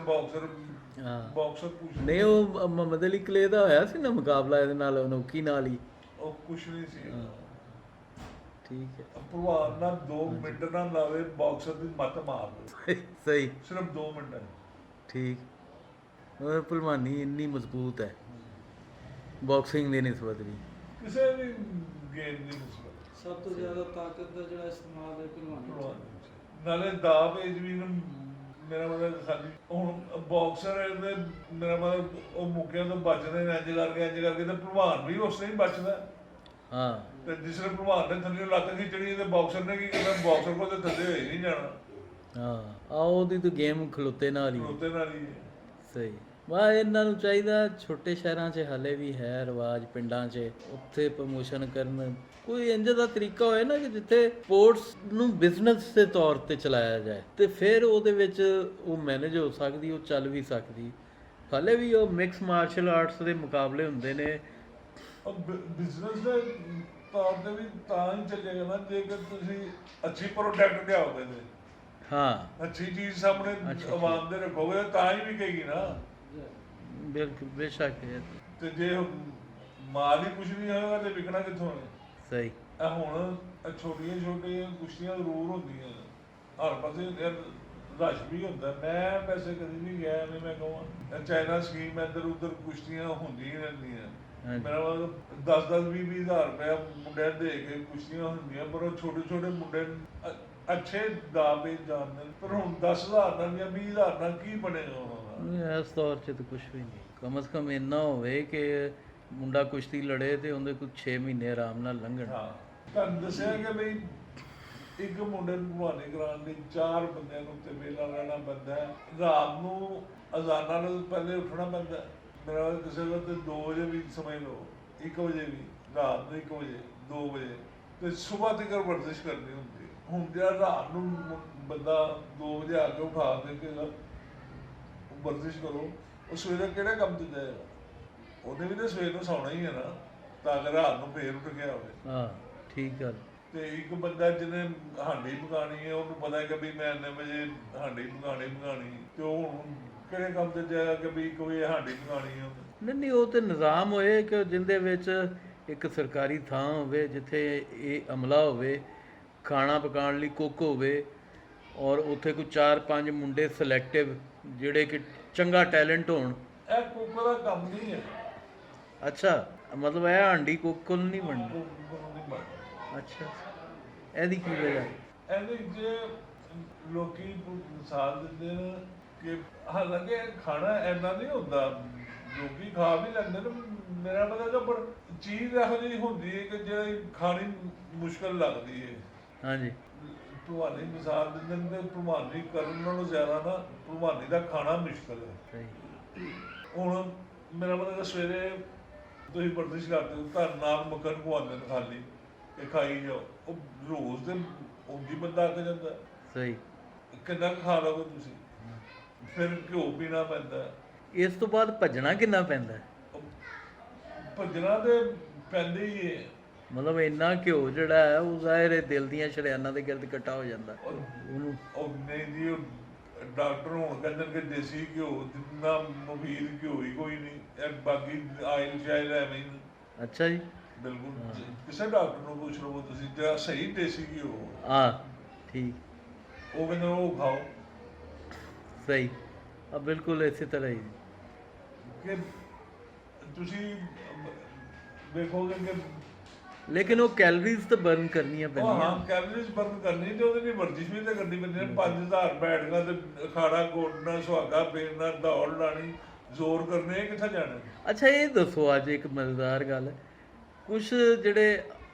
ਹਾਂ। ਕੁਛ ਨਹੀਂ, ਉਹ ਮੁਹੰਮਦ ਅਲੀ ਕਲੇ ਦਾ ਹੋਇਆ ਸੀ ਨਾ ਮੁਕਾਬਲਾ ਇਹਦੇ ਨਾਲ, ਅਨੋਖੀ ਨਾਲ ਹੀ। ਉਹ ਕੁਛ ਨਹੀਂ ਸੀ। ਠੀਕ ਹੈ। ਭਲਵਾਨ ਨਾਲ 2 ਮਿੰਟ ਨਾਲ ਲਾਵੇ, ਬਾਕਸਰ ਦੀ ਮੱਤ ਮਾਰ ਦੇ, ਸਹੀ। ਸਿਰਫ 2 ਮਿੰਟ। ਠੀਕ। ਉਹ ਪਹਿਲਵਾਨੀ ਇੰਨੀ ਮਜ਼ਬੂਤ ਹੈ ਬਾਕਸਿੰਗ ਦੇ ਨਿਸਬਤ ਵੀ, ਕਿਸੇ ਵੀ ਗੇਮ ਦੀ ਨਿਸਬਤ। ਸਭ ਤੋਂ ਜ਼ਿਆਦਾ ਤਾਕਤ ਦਾ ਜਿਹੜਾ ਇਸਤੇਮਾਲ ਹੈ ਭਲਵਾਨੀ 'ਚ। ਨਾਲੇ ਦਾ ਪੇਜ ਵੀ ਮੇਰਾ ਮਤਲਬ ਖਾਲੀ ਹੁਣ ਬਾਕਸਰ ਦੇ ਮੇਰਾ ਮਤਲਬ ਉਹ ਮੁੱਕਿਆਂ ਤੋਂ ਬਚਦੇ ਨੇ, ਇੰਜ ਕਰਕੇ ਤੇ ਭਲਵਾਨ ਵੀ ਉਸ ਨਹੀਂ ਬਚਦਾ। ਹਾਂ। ਤੇ ਜਿਸ ਵੇਲੇ ਭਲਵਾਨ ਨੇ ਥੱਲੇ ਲੱਤ ਖਿੱਚਣੀ ਤੇ ਬਾਕਸਰ ਨੇ ਕੀ ਕਰਨਾ? ਬਾਕਸਰ ਕੋਲ ਤੇ ਥੱਲੇ ਹੋਈ ਨਹੀਂ ਜਾਣਾ। ਹਾਂ ਉਹਦੀ ਤਾਂ ਗੇਮ ਖਲੋਤੇ ਨਾਲ ਹੀ। ਖਲੋਤੇ ਨਾਲ ਹੀ ਹੈ। ਸਹੀ। ਵਾਹ, ਇਹਨਾਂ ਨੂੰ ਚਾਹੀਦਾ, ਛੋਟੇ ਸ਼ਹਿਰਾਂ 'ਚ ਹਾਲੇ ਵੀ ਹੈ ਰਿਵਾਜ, ਪਿੰਡਾਂ 'ਚ ਉੱਥੇ ਪ੍ਰਮੋਸ਼ਨ ਕਰਨ। ਕੋਈ ਇੰਜ ਦਾ ਤਰੀਕਾ ਹੋਏ ਨਾ ਕਿ ਜਿੱਥੇ ਸਪੋਰਟਸ ਨੂੰ ਬਿਜ਼ਨਸ ਦੇ ਤੌਰ ਤੇ ਚਲਾਇਆ ਜਾਏ ਤੇ ਫਿਰ ਉਹਦੇ ਵਿੱਚ ਉਹ ਮੈਨੇਜ ਹੋ ਸਕਦੀ, ਉਹ ਚੱਲ ਵੀ ਸਕਦੀ। ਹਾਲੇ ਵੀ ਉਹ ਮਿਕਸ ਮਾਰਸ਼ਲ ਆਰਟਸ ਦੇ ਮੁਕਾਬਲੇ ਹੁੰਦੇ ਨੇ। ਉਹ ਬਿਜ਼ਨਸ ਦੇ ਤੌਰ ਤੇ ਵੀ ਤਾਂ ਹੀ ਚੱਲੇਗਾ ਨਾ ਜੇਕਰ ਤੁਸੀਂ ਅੱਛੀ ਪ੍ਰੋਡਕਟ ਲਿਆਓਗੇ ਤੇ। ਹਾਂ, ਅੱਛੀ ਚੀਜ਼ ਸਾਹਮਣੇ ਆਵਾਮ ਦੇ ਰੱਖੋਗੇ ਤਾਂ ਹੀ ਵਿਕੇਗੀ ਨਾ। ਬਿਲਕੁਲ, ਬੇਸ਼ੱਕ ਹੈ। ਤੇ ਜੇ ਮਾਲ ਹੀ ਕੁਝ ਨਹੀਂ ਹੋਏਗਾ ਤੇ ਵਿਕਣਾ ਕਿੱਥੋਂ ਹੈ? ਸਹੀ। ਇਹ ਹੁਣ ਛੋਟੀਆਂ ਕੁਸ਼ਤੀਆਂ ਜ਼ਰੂਰ ਹੁੰਦੀਆਂ, ਹਰ ਪਾਸੇ ਰਸ਼ ਵੀ ਹੁੰਦਾ। ਮੈਂ ਵੈਸੇ ਕਦੀ ਨਹੀਂ ਗਿਆ, ਨਹੀਂ ਮੈਂ ਕਹਾਂ ਚਾਈਨਾ ਸਕੀਮ ਇੱਧਰ ਉੱਧਰ ਕੁਸ਼ਤੀਆਂ ਹੁੰਦੀਆਂ ਰਹਿੰਦੀਆਂ। ਮੇਰਾ ਮਤਲਬ 10-20 ਹਜ਼ਾਰ ਰੁਪਇਆ ਮੁੰਡਿਆਂ ਦੇ ਕੇ ਕੁਸ਼ਤੀਆਂ ਹੁੰਦੀਆਂ, ਪਰ ਉਹ ਛੋਟੇ ਮੁੰਡੇ ਅੱਛੇ ਦਾ ਪੇਜ ਜਾਣਦੇ। ਪਰ ਹੁਣ 10,000 ਨਾਲ ਜਾਂ 20,000 ਨਾਲ ਕੀ ਬਣੇਗਾ ਉਹਨਾਂ ਦਾ? ਇਸ ਤੌਰ 'ਚ ਤਾਂ ਕੁਛ ਵੀ ਨਹੀਂ। ਕਮ ਸੇ ਕਮ ਇੰਨਾ ਹੋਵੇ ਕਿ ਮੁੰਡਾ ਕੁਸ਼ਤੀ ਲੜੇ ਤੇ ਉਹਦੇ ਕੁਝ 6 ਮਹੀਨੇ ਆਰਾਮ ਨਾਲ ਲੰਘਣ। ਹਾਂ ਤੁਹਾਨੂੰ ਦੱਸਿਆ ਕਿ ਬਈ ਇੱਕ ਮੁੰਡੇ ਨੂੰ ਭਵਾਨੀ ਕਰਾਉਣ ਲਈ 4 ਬੰਦਿਆਂ ਨੂੰ ਤੇ ਵੇਲਾ ਰਹਿਣਾ ਪੈਂਦਾ ਹੈ। ਰਾਤ ਨੂੰ ਅਜ਼ਾਨਾਂ ਨਾਲ ਪਹਿਲੇ ਉੱਠਣਾ ਪੈਂਦਾ ਹੈ। ਮੇਰਾ ਕਿਸੇ ਵੇਲੇ ਤੇ 2 ਵਜੇ ਵੀ ਸਮਝ ਲਓ, 1 ਵਜੇ ਵੀ, ਰਾਤ ਨੂੰ 1 ਵਜੇ 2 ਵਜੇ ਤੇ ਸਵੇਰ ਤੱਕ ਵਰਜ਼ਿਸ਼ ਕਰਨੀ ਹੁੰਦੀ ਹੈ। ਹੁਣ ਜਿਹੜਾ ਰਾਤ ਨੂੰ ਬੰਦਾ 2 ਵਜੇ ਆ ਕੇ ਉਠਾ ਦੇ ਕੇ ਵਰਜ਼ਿਸ਼ ਕਰੋ, ਉਹ ਸਵੇਰੇ ਕਿਹੜੇ ਕੰਮ ਤੇ ਜਾਏਗਾ? ਉਹਨੇ ਵੀ ਤਾਂ ਸਵੇਰ ਨੂੰ ਸੌਣਾ ਹੀ ਹੈ ਨਾ, ਤਾਂ ਕਿ ਰਾਤ ਨੂੰ ਫੇਰ ਉੱਠ ਗਿਆ ਹੋਵੇ। ਹਾਂ ਠੀਕ ਗੱਲ। ਤੇ ਇੱਕ ਬੰਦਾ ਜਿਹਨੇ ਹਾਂਡੀ ਪਕਾਣੀ ਹੈ, ਉਹਨੂੰ ਪਤਾ ਹੈ ਕਿ ਵੀ ਮੈਂ ਇੰਨੇ ਵਜੇ ਹਾਂਡੀ ਪਕਾਣੀ, ਤੇ ਉਹ ਹੁਣ ਕਿਹੜੇ ਕੰਮ ਤੇ ਜਾਏਗਾ ਕਿ ਵੀ ਕੋਈ ਹਾਂਡੀ ਪਕਾਣੀ ਹੈ ਉਹਨੇ? ਨਹੀਂ ਉਹ ਤੇ ਨਿਜ਼ਾਮ ਹੋਏ ਕਿ ਜਿੰਦੇ ਵਿੱਚ ਇੱਕ ਸਰਕਾਰੀ ਥਾਂ ਹੋਵੇ ਜਿੱਥੇ ਇਹ ਅਮਲਾ ਹੋਵੇ, ਖਾਣਾ ਪਕਾਉਣ ਲਈ ਕੁੱਕ ਹੋਵੇ, ਔਰ ਉੱਥੇ ਕੋਈ 4-5 ਮੁੰਡੇ ਸਿਲੈਕਟਿਵ ਜਿਹੜੇ ਕਿ ਚੰਗਾ ਟੈਲੈਂਟ ਹੋਣ। ਇਹ ਕੁੱਕ ਦਾ ਕੰਮ ਨਹੀਂ ਹੈ। ਅੱਛਾ, ਮਤਲਬ ਇਹ ਹਾਂਡੀ ਕੁੱਕ ਕੋਲ ਨਹੀਂ ਬਣਨੀ। ਕੁੱਕ ਨਹੀਂ ਬਣਦਾ। ਅੱਛਾ, ਇਹਦੀ ਕੀ ਵਜ੍ਹਾ? ਇਹਦੇ ਜੇ ਲੋਕੀ ਮਿਸਾਲ ਦਿੰਦੇ ਨੇ ਕਿ ਹਾਲਾਂਕਿ ਖਾਣਾ ਐਨਾ ਨਹੀਂ ਹੁੰਦਾ, ਲੋਕੀ ਖਾ ਵੀ ਲੈਂਦੇ ਨੇ, ਮੇਰਾ ਮਤਲਬ ਪਰ ਚੀਜ਼ ਇਹੋ ਜਿਹੀ ਹੁੰਦੀ ਹੈ ਕਿ ਜਿਹੜੀ ਖਾਣੀ ਮੁਸ਼ਕਲ ਲੱਗਦੀ ਹੈ। ਹਾਂਜੀ। ਭਲਵਾਨੀ ਮਿਸਾਲ ਦਿੰਦੇ ਨੇ ਤੇ ਭਲਵਾਨੀ ਕਰਨ ਨਾਲੋਂ ਜ਼ਿਆਦਾ ਨਾ ਭਲਵਾਨੀ ਦਾ ਖਾਣਾ ਮੁਸ਼ਕਲ ਹੈ। ਸਹੀ। ਹੁਣ ਮੇਰਾ ਮਤਲਬ ਸਵੇਰੇ ਤੁਸੀਂ ਵਰਜ਼ਿਸ਼ ਕਰਦੇ ਹੋ, ਘਰ ਨਾਲ ਮੱਖਣ ਖਵਾਉਂਦੇ ਨੇ ਖਾਲੀ ਕਿ ਖਾਈ ਜਾਓ, ਉਹ ਰੋਜ਼ ਦੇ ਉਂਝ ਹੀ ਬੰਦਾ ਅੱਕ ਜਾਂਦਾ। ਸਹੀ। ਕਿੰਨਾ ਕੁ ਖਾ ਲਓਗੇ ਤੁਸੀਂ? ਫਿਰ ਘਿਓ ਪੀਣਾ ਪੈਂਦਾ। ਇਸ ਤੋਂ ਬਾਅਦ ਭੱਜਣਾ ਕਿੰਨਾ ਪੈਂਦਾ? ਭੱਜਣਾ ਤੇ ਪੈਂਦੇ ਹੀ ਹੈ। ਮਤਲਬ ਇੰਨਾ ਘਿਓ ਜਿਹੜਾ ਹੈ ਉਹ ਜ਼ਾਹਿਰ ਹੈ ਦਿਲ ਦੀਆਂ ਸ਼ਰੇਆਨਾਂ ਦੇ ਗਿਰਦ ਇਕੱਠਾ ਹੋ ਜਾਂਦਾ ਉਹਨੂੰ। ਉਹ ਨਹੀਂ ਜੀ, ਉਹ ਡਾਕਟਰ ਹੁਣ ਕਹਿੰਦੇ ਕਿ ਦੇਸੀ ਘਿਓ ਜਿੰਨਾ ਮਫੀਦ ਘਿਓ ਹੀ ਕੋਈ ਨਹੀਂ, ਇਹ ਬਾਕੀ ਆਇਲ ਸ਼ਾਇਲ ਐਵੇਂ ਹੀ। ਅੱਛਾ ਜੀ। ਬਿਲਕੁਲ, ਕਿਸੇ ਡਾਕਟਰ ਨੂੰ ਪੁੱਛ ਲਵੋ ਤੁਸੀਂ, ਜਿਹੜਾ ਸਹੀ ਦੇਸੀ ਘਿਓ ਠੀਕ, ਉਹ ਕਹਿੰਦੇ ਉਹ ਖਾਓ। ਸਹੀ। ਬਿਲਕੁਲ ਇਸੇ ਤਰ੍ਹਾਂ ਹੀ ਕਿ ਤੁਸੀਂ ਵੇਖੋਗੇ ਕਿ ਲੇਕਿਨ ਉਹ ਕੈਲਰੀਜ਼ ਤਾਂ ਬਰਨ ਕਰਨੀਆਂ ਪੈਂਦੀਆਂ। ਹਾਂ, ਕੈਲਰੀਜ਼ ਬਰਨ ਕਰਨੀ ਤੇ ਉਹਦੇ ਲਈ ਵਰਜਿਸ਼ ਵੀ ਤਾਂ ਕਰਨੀ ਪੈਂਦੀ ਹੈ। 5000 ਬੈਠਣਾ ਤੇ ਅਖਾੜਾ ਕੋਟਣਾ, ਸੁਹਾਗਾ ਫੇਰਨਾ, ਦੌੜ ਲਾਣੀ, ਜ਼ੋਰ ਕਰਨੇ, ਕਿੱਥੇ ਜਾਣਾ? ਅੱਛਾ ਇਹ ਦੱਸੋ, ਅੱਜ ਇੱਕ ਮਜ਼ੇਦਾਰ ਗੱਲ ਹੈ, ਕੁਛ ਜਿਹੜੇ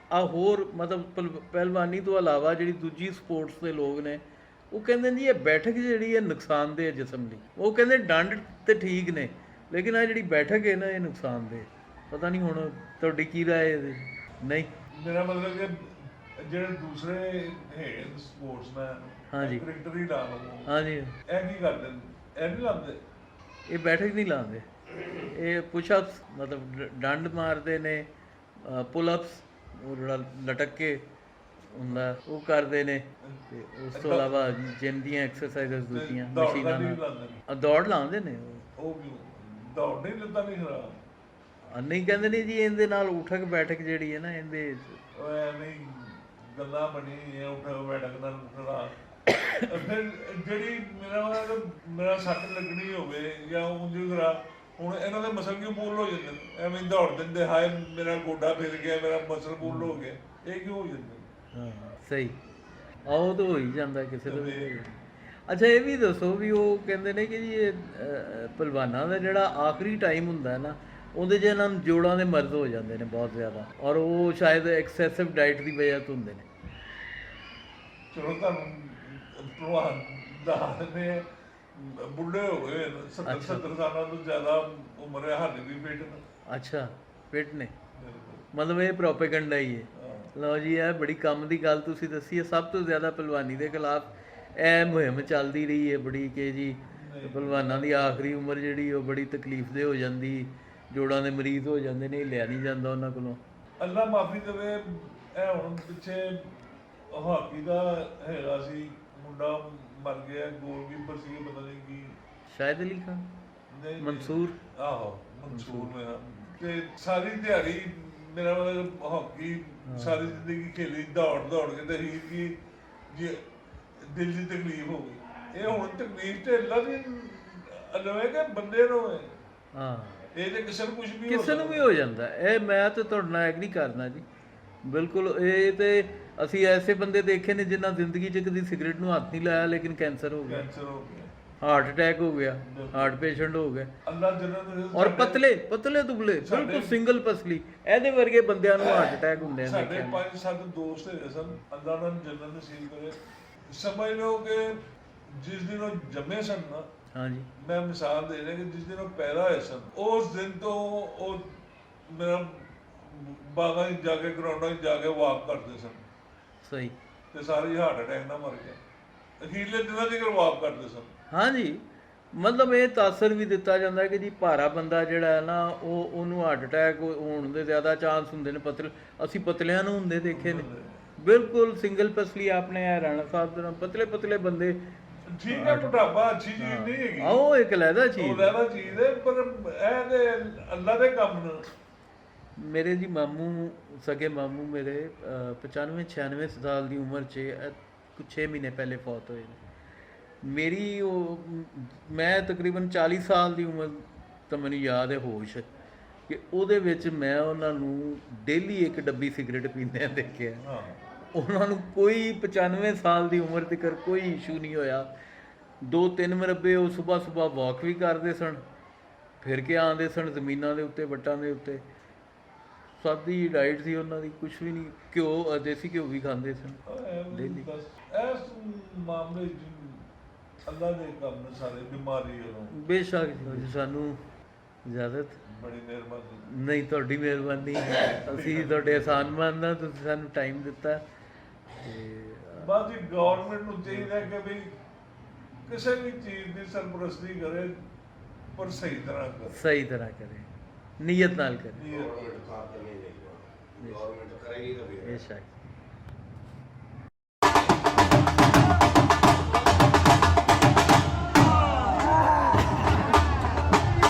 ਹੋਰ ਮਤਲਬ ਪਹਿਲਵਾਨੀ ਤੋਂ ਇਲਾਵਾ ਜਿਹੜੀ ਦੂਜੀ ਸਪੋਰਟਸ ਦੇ ਲੋਕ ਨੇ, ਉਹ ਕਹਿੰਦੇ ਜੀ ਇਹ ਬੈਠਕ ਜਿਹੜੀ ਹੈ ਨੁਕਸਾਨਦੇਹ ਜਿਸਮ ਲਈ। ਉਹ ਕਹਿੰਦੇ ਡੰਡ ਤੇ ਠੀਕ ਨੇ, ਲੇਕਿਨ ਆ ਜਿਹੜੀ ਬੈਠਕ ਹੈ ਨਾ ਇਹ ਨੁਕਸਾਨਦੇਹ। ਪਤਾ ਨਹੀਂ ਹੁਣ ਤੁਹਾਡੀ ਕੀ ਰਾਏ ਇਹਦੇ? ਨਹੀਂ, ਮੇਰਾ ਮਤਲਬ ਕਿ ਜਿਹੜੇ ਦੂਸਰੇ ਹੈ ਸਪੋਰਟਸਮੈਨ, ਹਾਂਜੀ, ਕ੍ਰਿਕਟਰ ਹੀ ਲਾ ਲਓ, ਹਾਂਜੀ, ਇਹ ਕੀ ਕਰਦੇ ਨੇ? ਇਹ ਨਹੀਂ ਲਾਉਂਦੇ, ਇਹ ਬੈਠਕ ਨਹੀਂ ਲਾਉਂਦੇ, ਇਹ ਪੁਸ਼ਅਪਸ ਮਤਲਬ ਡੰਡ ਮਾਰਦੇ ਨੇ, ਪੁਲਅਪਸ ਉਹ ਜਿਹੜਾ ਲਟਕ ਕੇ ਹੁੰਦਾ ਉਹ ਕਰਦੇ ਨੇ, ਤੇ ਉਸ ਤੋਂ ਇਲਾਵਾ ਜਿਮ ਦੀਆਂ ਐਕਸਰਸਾਈਜ਼ਸ ਦੂਜੀਆਂ ਮਸ਼ੀਨਾਂ ਨਾਲ ਦੌੜ ਲਾਉਂਦੇ ਨੇ। ਉਹ ਕਿਉਂ ਦੌੜ ਨਹੀਂ ਲੈਂਦਾ? ਨਹੀਂ ਖਰਾਬ ਨਹੀਂ ਕਹਿੰਦੇ ਨਹੀਂ ਜੀ, ਇਹਦੇ ਨਾਲ ਉਠਕ ਬੈਠਕ ਜਿਹੜੀ ਹੈ ਨਾ ਇਹਦੇ ਐਵੇਂ ਗੱਲਾਂ ਬਣੀ ਹੈ ਉਠਕ ਬੈਠਕ ਨਾਲ ਖੜਾ। ਫਿਰ ਜਿਹੜੀ ਮੇਰਾ ਸੱਟ ਲੱਗਣੀ ਹੋਵੇ ਜਾਂ ਉਂਝ ਖਰਾ, ਹੁਣ ਇਹਨਾਂ ਦੇ ਮਸਲ ਕਿਉਂ ਪੂਲ ਹੋ ਜਾਂਦੇ ਨੇ? ਐਵੇਂ ਦੌੜ ਦਿੰਦੇ, ਹਾਏ ਮੇਰਾ ਗੋਡਾ ਫਿਰ ਗਿਆ, ਮੇਰਾ ਮਸਲ ਪੂਲ ਹੋ ਗਿਆ, ਇਹ ਕਿਉਂ ਹੋ ਜਾਂਦੇ? ਹਾਂ ਸਹੀ, ਆਹੋ ਤਾਂ ਹੋ ਹੀ ਜਾਂਦਾ ਕਿਸੇ ਦਾ। ਅੱਛਾ ਇਹ ਵੀ ਦੱਸੋ ਵੀ ਉਹ ਕਹਿੰਦੇ ਨੇ ਕਿ ਜੀ ਇਹ ਪਹਿਲਵਾਨਾਂ ਦਾ ਜਿਹੜਾ ਆਖਰੀ ਟਾਈਮ ਹੁੰਦਾ ਨਾ, ਉਹਦੇ 'ਚ ਇਹਨਾਂ ਨੂੰ ਜੋੜਾਂ ਦੇ ਮਰਜ਼ ਹੋ ਜਾਂਦੇ ਨੇ ਬਹੁਤ ਜ਼ਿਆਦਾ, ਔਰ ਉਹ ਸ਼ਾਇਦ ਐਕਸੈਸਿਵ ਡਾਈਟ ਦੀ ਵਜ੍ਹਾ ਤੋਂ ਹੁੰਦੇ ਨੇ। ਚਲੋ ਤੁਹਾਨੂੰ ਭਲਵਾਨ ਦੱਸਦੇ ਬੁੱਢੇ ਹੋ ਗਏ, 70 ਸਾਲਾਂ ਤੋਂ ਜ਼ਿਆਦਾ ਉਮਰ ਹੈ, ਹਾਲੇ ਵੀ ਫਿੱਟ ਨੇ। ਅੱਛਾ, ਫਿੱਟ ਨੇ, ਮਤਲਬ ਇਹ ਪ੍ਰੋਪੇਗੈਂਡਾ ਹੀ ਹੈ। ਲਓ ਜੀ, ਇਹ ਬੜੀ ਕੰਮ ਦੀ ਗੱਲ ਤੁਸੀਂ ਦੱਸੀ ਹੈ। ਸਭ ਤੋਂ ਜ਼ਿਆਦਾ ਪਹਿਲਵਾਨੀ ਦੇ ਖਿਲਾਫ ਇਹ ਮੁਹਿੰਮ ਚੱਲਦੀ ਰਹੀ ਹੈ ਬੜੀ, ਕਿ ਜੀ ਪਹਿਲਵਾਨਾਂ ਦੀ ਆਖਰੀ ਉਮਰ ਜਿਹੜੀ ਉਹ ਬੜੀ ਤਕਲੀਫ ਦੇ ਹੋ ਜਾਂਦੀ, ਜੋੜਾਂ ਦੇ ਮਰੀਜ਼ ਹੋ ਜਾਂਦੇ ਨੇ, ਲਿਆ ਨਹੀਂ ਜਾਂਦਾ ਉਹਨਾਂ ਕੋਲੋਂ। ਅੱਲਾ ਮਾਫੀ ਦੇਵੇ, ਇਹ ਹੁਣ ਪਿੱਛੇ ਹਾਕੀ ਦਾ ਹੈਗਾ ਸੀ ਮੁੰਡਾ, ਮਰ ਗਿਆ, ਗੋਲਕੀਪਰ ਸੀ, ਪਤਾ ਨਹੀਂ ਕੀ, ਸ਼ਾਇਦ ਅਲੀ ਖਾਨ, ਮਨਸੂਰ, ਆਹੋ ਮਨਸੂਰ ਮੇਰਾ। ਤੇ ਸਾਰੀ ਦਿਹਾੜੀ ਮੇਰਾ ਮਤਲਬ ਹਾਕੀ ਸਾਰੀ ਜ਼ਿੰਦਗੀ ਖੇਲੀ, ਦੌੜ ਕੇ ਤੇ ਹੀ ਕੀ ਦਿਲ ਦੀ ਤਕਲੀਫ ਹੋ ਗਈ। ਇਹ ਹੁਣ ਤਕਲੀਫ ਤੇ ਅੱਲਾ ਦੀ ਅਲਵੇ ਕਿ ਬੰਦੇ ਨੂੰ ਹੈ। ਹਾਂ, ਇਹ ਤੇ ਕਿਸੇ ਨੂੰ ਕੁਝ ਵੀ ਕਿਸੇ ਨੂੰ ਵੀ ਹੋ ਜਾਂਦਾ। ਇਹ ਮੈਂ ਤਾਂ ਤੁਹਾਡੇ ਨਾਲ ਐਗਰੀ ਕਰਨਾ ਜੀ, ਬਿਲਕੁਲ। ਇਹ ਤੇ ਅਸੀਂ ਐਸੇ ਬੰਦੇ ਦੇਖੇ ਨੇ ਜਿਨ੍ਹਾਂ ਜ਼ਿੰਦਗੀ 'ਚ ਕਦੀ ਸਿਗਰਟ ਨੂੰ ਹੱਥ ਨਹੀਂ ਲਾਇਆ, ਲੇਕਿਨ ਕੈਂਸਰ ਹੋ ਗਿਆ। ਹਾਰਟ ਅਟੈਕ ਹੋ ਗਿਆ, ਹਾਰਟ ਪੇਸ਼ੈਂਟ ਹੋ ਗਏ, ਅੱਲਾ ਜਨਤ ਔਰ ਪਤਲੇ ਪਤਲੇ ਦੁਬਲੇ ਬਿਲਕੁਲ ਸਿੰਗਲ ਪਸਲੀ, ਇਹਦੇ ਵਰਗੇ ਬੰਦਿਆਂ ਨੂੰ ਹਾਰਟ ਅਟੈਕ ਹੁੰਦੇ ਨੇ। ਸਾਡੇ 5-7 ਦੋਸਤ ਹੈਗੇ ਸਨ, ਅੱਲਾ ਉਹਨਾਂ ਨੂੰ ਜੰਨਤ ਨਸੀਬ ਕਰੇ। ਸਮਝ ਲਓ ਕਿ ਜਿਸ ਦਿਨ ਉਹ ਜੰਮੇ ਸਨ ਨਾ, ਹਾਂਜੀ ਮੈਂ ਮਿਸਾਲ ਦੇ ਰਿਹਾ ਕਿ ਜਿਸ ਦਿਨ ਉਹ ਪੈਦਾ ਹੋਏ ਸਨ, ਉਸ ਦਿਨ ਤੋਂ ਉਹ ਮੇਰਾ ਬਾਗਾਂ 'ਚ ਜਾ ਕੇ ਗਰਾਊਂਡਾਂ 'ਚ ਜਾ ਕੇ ਵਾਕ ਕਰਦੇ ਸਨ, ਸਹੀ। ਤੇ ਸਾਰੇ ਹਾਰਟ ਅਟੈਕ ਨਾਲ ਮਰ ਗਏ। ਅਖੀਰਲੇ ਦਿਨਾਂ 'ਚ ਵਾਕ ਕਰਦੇ ਸਨ। ਹਾਂਜੀ, ਮਤਲਬ ਇਹ ਤਾਸਰ ਵੀ ਦਿੱਤਾ ਜਾਂਦਾ ਕਿ ਜੀ ਭਾਰਾ ਬੰਦਾ ਜਿਹੜਾ ਹੈ ਨਾ, ਉਹਨੂੰ ਹਾਰਟ ਅਟੈਕ ਹੋਣ ਦੇ ਜ਼ਿਆਦਾ ਚਾਂਸ ਹੁੰਦੇ ਨੇ। ਪਤਲੇ, ਅਸੀਂ ਪਤਲਿਆਂ ਨੂੰ ਹੁੰਦੇ ਦੇਖੇ ਨੇ, ਬਿਲਕੁਲ ਸਿੰਗਲ ਪਸਲੀ। ਆਪਣੇ ਰਾਣਾ ਸਾਹਿਬ ਦੇ ਨਾਲ ਪਤਲੇ ਪਤਲੇ ਬੰਦੇ। ਠੀਕ ਹੈ, ਮੋਟਾਪਾ ਅੱਛੀ ਚੀਜ਼ ਨਹੀਂ ਹੈਗੀ, ਉਹ ਇੱਕ ਲਹਿਦਾ ਉਹ ਚੀਜ਼ ਲਹਿਦਾ ਚੀਜ਼ ਹੈ, ਪਰ ਇਹ ਤੇ ਅੱਲਾ ਦੇ ਕੰਮ ਨੇ। ਮੇਰੇ ਜੀ ਮਾਮੂ, ਸਗੇ ਮਾਮੂ ਮੇਰੇ 95-96 ਸਾਲ ਦੀ ਉਮਰ 'ਚ ਕੁਛ 6 ਮਹੀਨੇ ਪਹਿਲੇ ਫੌਤ ਹੋਏ ਨੇ। ਮੇਰੀ ਮੈਂ ਤਕਰੀਬਨ 40 ਸਾਲ ਦੀ ਉਮਰ ਤਾਂ ਮੈਨੂੰ ਯਾਦ ਹੈ, ਹੋਸ਼, ਕਿ ਉਹਦੇ ਵਿੱਚ ਮੈਂ ਉਹਨਾਂ ਨੂੰ ਡੇਲੀ ਇੱਕ ਡੱਬੀ ਸਿਗਰਟ ਪੀਂਦਿਆਂ ਦੇਖਿਆ। ਹਾਂ, ਉਹਨਾਂ ਨੂੰ ਕੋਈ 95 ਸਾਲ ਦੀ ਉਮਰ ਤੱਕ ਕੋਈ ਇਸ਼ੂ ਨਹੀਂ ਹੋਇਆ। 2-3 ਮਰਬੇ ਉਹ ਸੁਬਾਹ ਵਾਕ ਵੀ ਕਰਦੇ ਸਨ, ਫਿਰ ਕੇ ਆਉਂਦੇ ਸਨ ਜ਼ਮੀਨਾਂ ਦੇ ਉੱਤੇ, ਵੱਟਾਂ ਦੇ ਉੱਤੇ। ਸਾਦੀ ਡਾਈਟ ਸੀ ਉਹਨਾਂ ਦੀ, ਕੁਝ ਵੀ ਨਹੀਂ। ਘਿਓ, ਦੇਸੀ ਘਿਓ ਵੀ ਖਾਂਦੇ ਸਨ ਡੇਲੀ। ਬਸ ਇਸ ਮਾਮਲੇ 'ਚ ਅੱਲਾ ਦੇ ਕੰਮ ਨੇ ਸਾਰੇ। ਬਿਮਾਰੀ ਵੱਲੋਂ ਬੇਸ਼ੱਕ ਜੀ, ਸਾਨੂੰ ਇਜਾਜ਼ਤ। ਬੜੀ ਮਿਹਰਬਾਨੀ। ਨਹੀਂ, ਤੁਹਾਡੀ ਮਿਹਰਬਾਨੀ, ਅਸੀਂ ਤੁਹਾਡੇ ਅਹਿਸਾਨਮੰਦ ਹਾਂ, ਤੁਸੀਂ ਸਾਨੂੰ ਟਾਈਮ ਦਿੱਤਾ। ਤੇ ਬਾਅਦ ਜੀ ਗਵਰਨਮੈਂਟ ਨੂੰ ਚਾਹੀਦਾ ਕਿ ਵੀ ਕਿਸੇ ਵੀ ਚੀਜ਼ ਦੀ ਸਰਪ੍ਰਸਤੀ ਕਰੇ, ਪਰ ਸਹੀ ਤਰ੍ਹਾਂ ਕਰੇ। ਸਹੀ ਤਰ੍ਹਾਂ ਕਰੇ, ਨੀਅਤ ਨਾਲ ਕਰੇ। ਨੀਅਤ। ਗਵਰਨਮੈਂਟ ਕਰੇਗੀ ਤਾਂ ਬੇਸ਼ੱਕ।